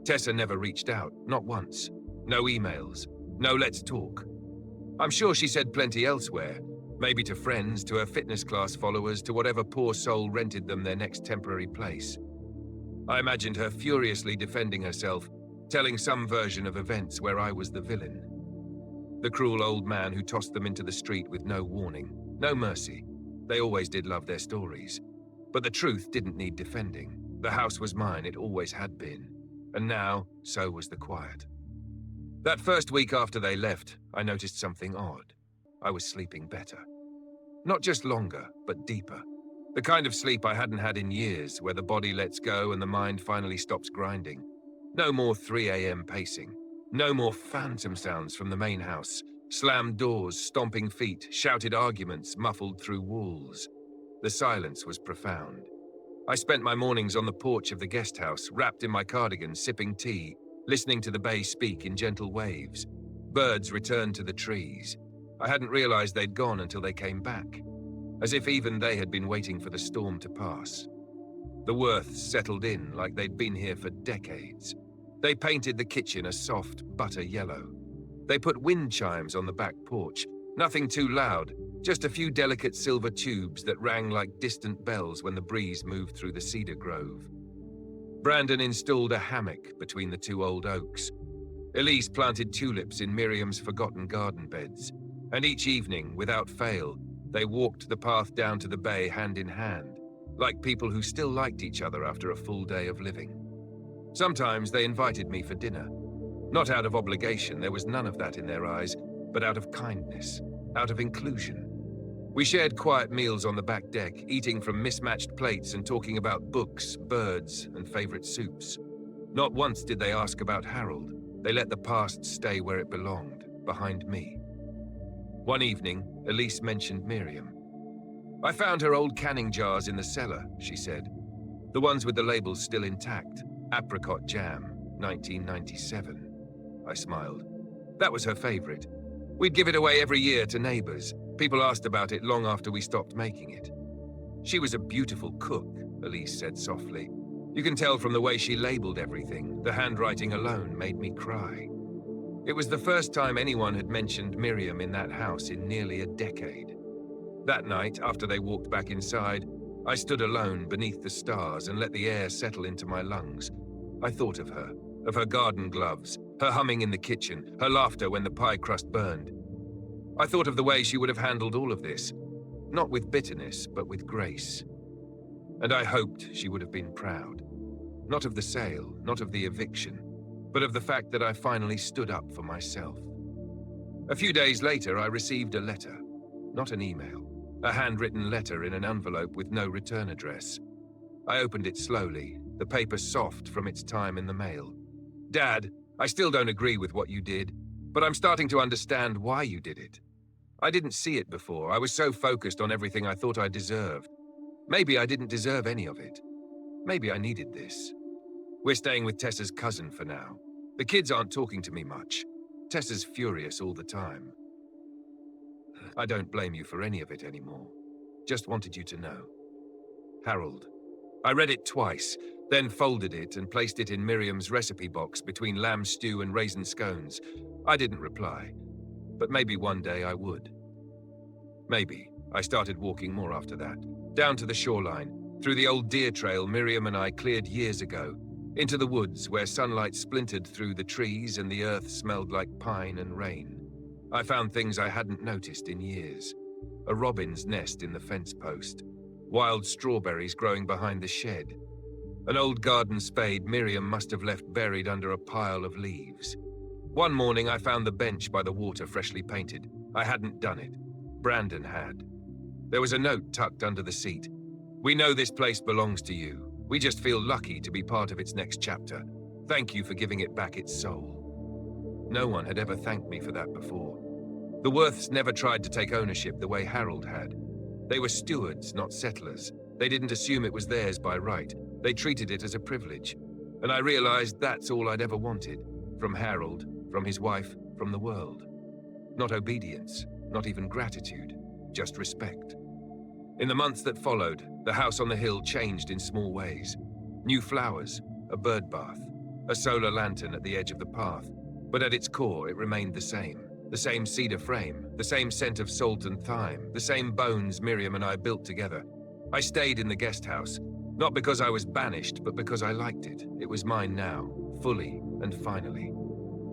Tessa never reached out, not once. No emails. No let's talk. I'm sure she said plenty elsewhere. Maybe to friends, to her fitness class followers, to whatever poor soul rented them their next temporary place. I imagined her furiously defending herself, telling some version of events where I was the villain. The cruel old man who tossed them into the street with no warning, no mercy. They always did love their stories. But the truth didn't need defending. The house was mine, it always had been. And now, so was the quiet. That first week after they left, I noticed something odd. I was sleeping better. Not just longer, but deeper. The kind of sleep I hadn't had in years, where the body lets go and the mind finally stops grinding. No more 3 a.m. pacing. No more phantom sounds from the main house. Slammed doors, stomping feet, shouted arguments muffled through walls. The silence was profound. I spent my mornings on the porch of the guest house, wrapped in my cardigan, sipping tea, listening to the bay speak in gentle waves. Birds returned to the trees. I hadn't realized they'd gone until they came back, as if even they had been waiting for the storm to pass. The Worths settled in like they'd been here for decades. They painted the kitchen a soft butter yellow. They put wind chimes on the back porch, nothing too loud, just a few delicate silver tubes that rang like distant bells when the breeze moved through the cedar grove. Brandon installed a hammock between the 2 old oaks. Elise planted tulips in Miriam's forgotten garden beds, and each evening, without fail, they walked the path down to the bay hand in hand, like people who still liked each other after a full day of living. Sometimes they invited me for dinner. Not out of obligation, there was none of that in their eyes, but out of kindness, out of inclusion. We shared quiet meals on the back deck, eating from mismatched plates and talking about books, birds, and favorite soups. Not once did they ask about Harold. They let the past stay where it belonged, behind me. One evening, Elise mentioned Miriam. "I found her old canning jars in the cellar," she said. "The ones with the labels still intact. Apricot jam, 1997. I smiled. That was her favorite. We'd give it away every year to neighbors. People asked about it long after we stopped making it. She was a beautiful cook, Elise said softly. You can tell from the way she labeled everything. The handwriting alone made me cry. It was the first time anyone had mentioned Miriam in that house in nearly a decade. That night, after they walked back inside, I stood alone beneath the stars and let the air settle into my lungs. I thought of her garden gloves, her humming in the kitchen, her laughter when the pie crust burned. I thought of the way she would have handled all of this, not with bitterness, but with grace. And I hoped she would have been proud. Not of the sale, not of the eviction, but of the fact that I finally stood up for myself. A few days later, I received a letter, not an email, a handwritten letter in an envelope with no return address. I opened it slowly, the paper soft from its time in the mail. Dad, I still don't agree with what you did, but I'm starting to understand why you did it. I didn't see it before. I was so focused on everything I thought I deserved. Maybe I didn't deserve any of it. Maybe I needed this. We're staying with Tessa's cousin for now. The kids aren't talking to me much. Tessa's furious all the time. I don't blame you for any of it anymore. Just wanted you to know. Harold. I read it twice, then folded it and placed it in Miriam's recipe box between lamb stew and raisin scones. I didn't reply, but maybe one day I would. Maybe. I started walking more after that, down to the shoreline, through the old deer trail Miriam and I cleared years ago, into the woods where sunlight splintered through the trees and the earth smelled like pine and rain. I found things I hadn't noticed in years. A robin's nest in the fence post, wild strawberries growing behind the shed, an old garden spade Miriam must have left buried under a pile of leaves. One morning I found the bench by the water freshly painted. I hadn't done it. Brandon had. There was a note tucked under the seat. We know this place belongs to you. We just feel lucky to be part of its next chapter. Thank you for giving it back its soul. No one had ever thanked me for that before. The Worths never tried to take ownership the way Harold had. They were stewards, not settlers. They didn't assume it was theirs by right. They treated it as a privilege. And I realized that's all I'd ever wanted. From Harold, from his wife, from the world. Not obedience, not even gratitude, just respect. In the months that followed, the house on the hill changed in small ways. New flowers, a bird bath, a solar lantern at the edge of the path. But at its core, it remained the same. The same cedar frame, the same scent of salt and thyme, the same bones Miriam and I built together. I stayed in the guest house, not because I was banished, but because I liked it. It was mine now, fully and finally.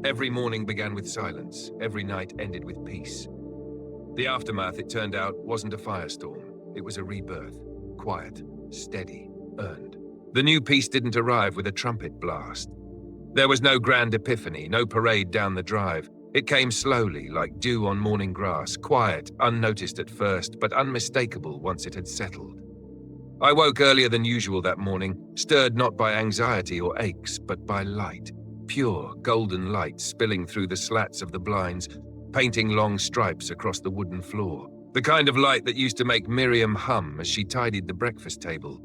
Every morning began with silence. Every night ended with peace. The aftermath, it turned out, wasn't a firestorm. It was a rebirth. Quiet, steady, earned. The new peace didn't arrive with a trumpet blast. There was no grand epiphany, no parade down the drive. It came slowly, like dew on morning grass, quiet, unnoticed at first, but unmistakable once it had settled. I woke earlier than usual that morning, stirred not by anxiety or aches, but by light. Pure, golden light spilling through the slats of the blinds, painting long stripes across the wooden floor. The kind of light that used to make Miriam hum as she tidied the breakfast table.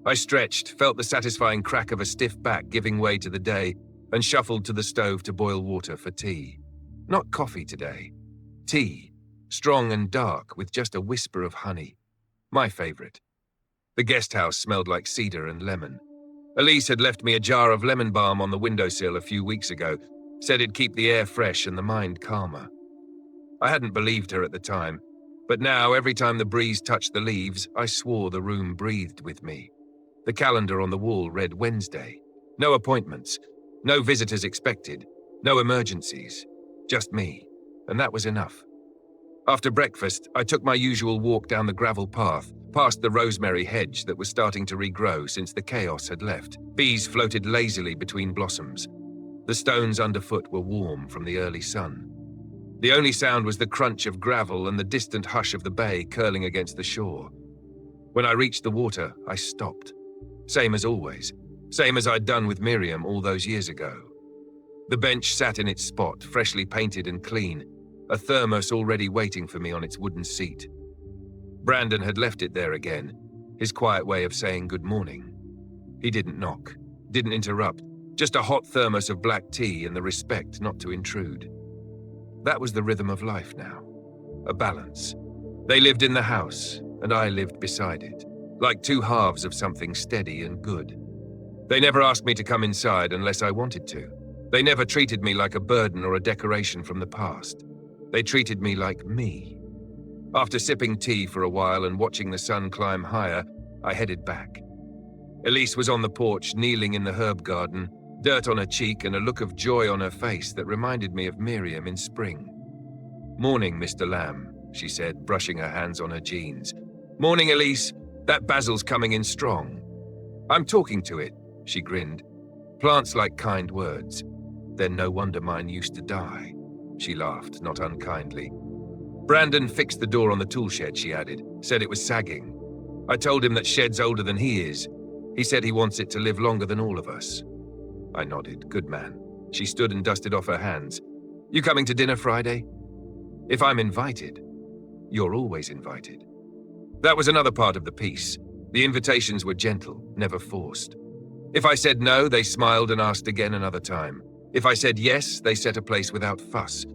I stretched, felt the satisfying crack of a stiff back giving way to the day, and shuffled to the stove to boil water for tea. Not coffee today. Tea. Strong and dark, with just a whisper of honey. My favorite. The guest house smelled like cedar and lemon. Elise had left me a jar of lemon balm on the windowsill a few weeks ago, said it'd keep the air fresh and the mind calmer. I hadn't believed her at the time, but now every time the breeze touched the leaves, I swore the room breathed with me. The calendar on the wall read Wednesday. No appointments, no visitors expected, no emergencies, just me, and that was enough. After breakfast, I took my usual walk down the gravel path, past the rosemary hedge that was starting to regrow since the chaos had left. Bees floated lazily between blossoms. The stones underfoot were warm from the early sun. The only sound was the crunch of gravel and the distant hush of the bay curling against the shore. When I reached the water, I stopped. Same as always. Same as I'd done with Miriam all those years ago. The bench sat in its spot, freshly painted and clean, a thermos already waiting for me on its wooden seat. Brandon had left it there again, his quiet way of saying good morning. He didn't knock, didn't interrupt, just a hot thermos of black tea and the respect not to intrude. That was the rhythm of life now, a balance. They lived in the house, and I lived beside it, like two halves of something steady and good. They never asked me to come inside unless I wanted to. They never treated me like a burden or a decoration from the past. They treated me like me. After sipping tea for a while and watching the sun climb higher, I headed back. Elise was on the porch, kneeling in the herb garden, dirt on her cheek and a look of joy on her face that reminded me of Miriam in spring. "Morning, Mr. Lamb," she said, brushing her hands on her jeans. "Morning, Elise. That basil's coming in strong." "I'm talking to it," she grinned. "Plants like kind words. Then no wonder mine used to die." She laughed, not unkindly. "Brandon fixed the door on the tool shed," she added, "said it was sagging. I told him that shed's older than he is. He said he wants it to live longer than all of us." I nodded. "Good man." She stood and dusted off her hands. "You coming to dinner Friday?" "If I'm invited." "You're always invited." That was another part of the piece. The invitations were gentle, never forced. If I said no, they smiled and asked again another time. If I said yes, they set a place without fuss.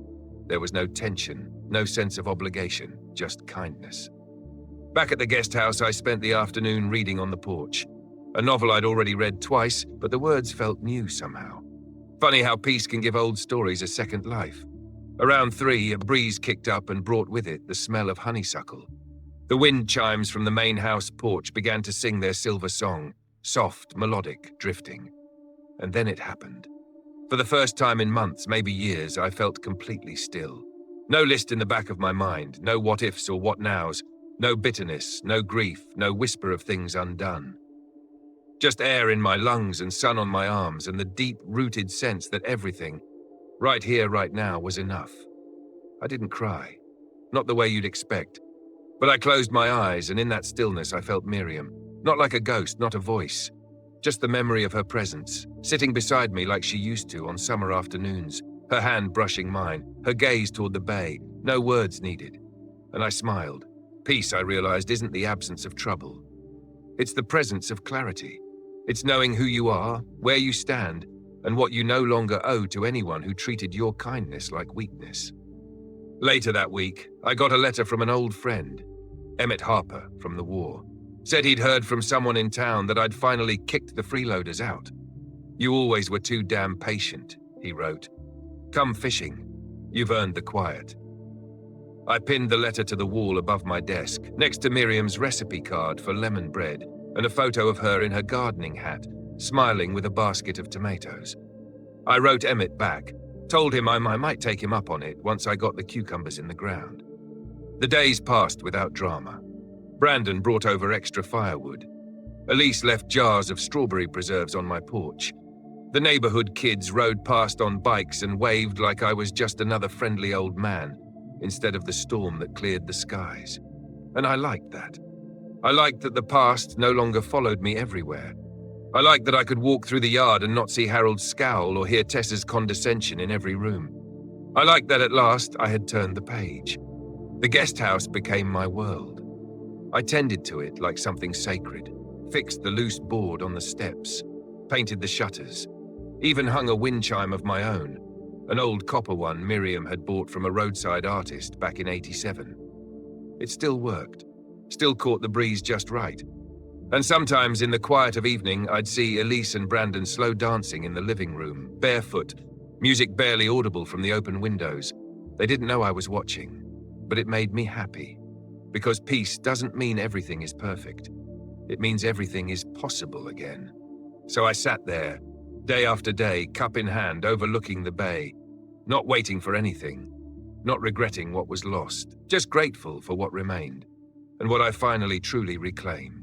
There was no tension, no sense of obligation, just kindness. Back at the guest house, I spent the afternoon reading on the porch. A novel I'd already read twice, but the words felt new somehow. Funny how peace can give old stories a second life. Around 3, a breeze kicked up and brought with it the smell of honeysuckle. The wind chimes from the main house porch began to sing their silver song, soft, melodic, drifting. And then it happened. For the first time in months, maybe years, I felt completely still. No list in the back of my mind, no what-ifs or what-nows, no bitterness, no grief, no whisper of things undone. Just air in my lungs and sun on my arms and the deep-rooted sense that everything, right here, right now, was enough. I didn't cry, not the way you'd expect, but I closed my eyes and in that stillness I felt Miriam, not like a ghost, not a voice. Just the memory of her presence, sitting beside me like she used to on summer afternoons, her hand brushing mine, her gaze toward the bay, no words needed. And I smiled. Peace, I realized, isn't the absence of trouble. It's the presence of clarity. It's knowing who you are, where you stand, and what you no longer owe to anyone who treated your kindness like weakness. Later that week, I got a letter from an old friend, Emmett Harper from the war. Said he'd heard from someone in town that I'd finally kicked the freeloaders out. "You always were too damn patient," he wrote. "Come fishing. You've earned the quiet." I pinned the letter to the wall above my desk, next to Miriam's recipe card for lemon bread and a photo of her in her gardening hat, smiling with a basket of tomatoes. I wrote Emmett back, told him I might take him up on it once I got the cucumbers in the ground. The days passed without drama. Brandon brought over extra firewood. Elise left jars of strawberry preserves on my porch. The neighborhood kids rode past on bikes and waved like I was just another friendly old man, instead of the storm that cleared the skies. And I liked that. I liked that the past no longer followed me everywhere. I liked that I could walk through the yard and not see Harold's scowl or hear Tessa's condescension in every room. I liked that at last I had turned the page. The guest house became my world. I tended to it like something sacred, fixed the loose board on the steps, painted the shutters, even hung a wind chime of my own, an old copper one Miriam had bought from a roadside artist back in '87. It still worked, still caught the breeze just right. And sometimes in the quiet of evening, I'd see Elise and Brandon slow dancing in the living room, barefoot, music barely audible from the open windows. They didn't know I was watching, but it made me happy. Because peace doesn't mean everything is perfect. It means everything is possible again. So I sat there, day after day, cup in hand, overlooking the bay, not waiting for anything, not regretting what was lost, just grateful for what remained, and what I finally truly reclaimed.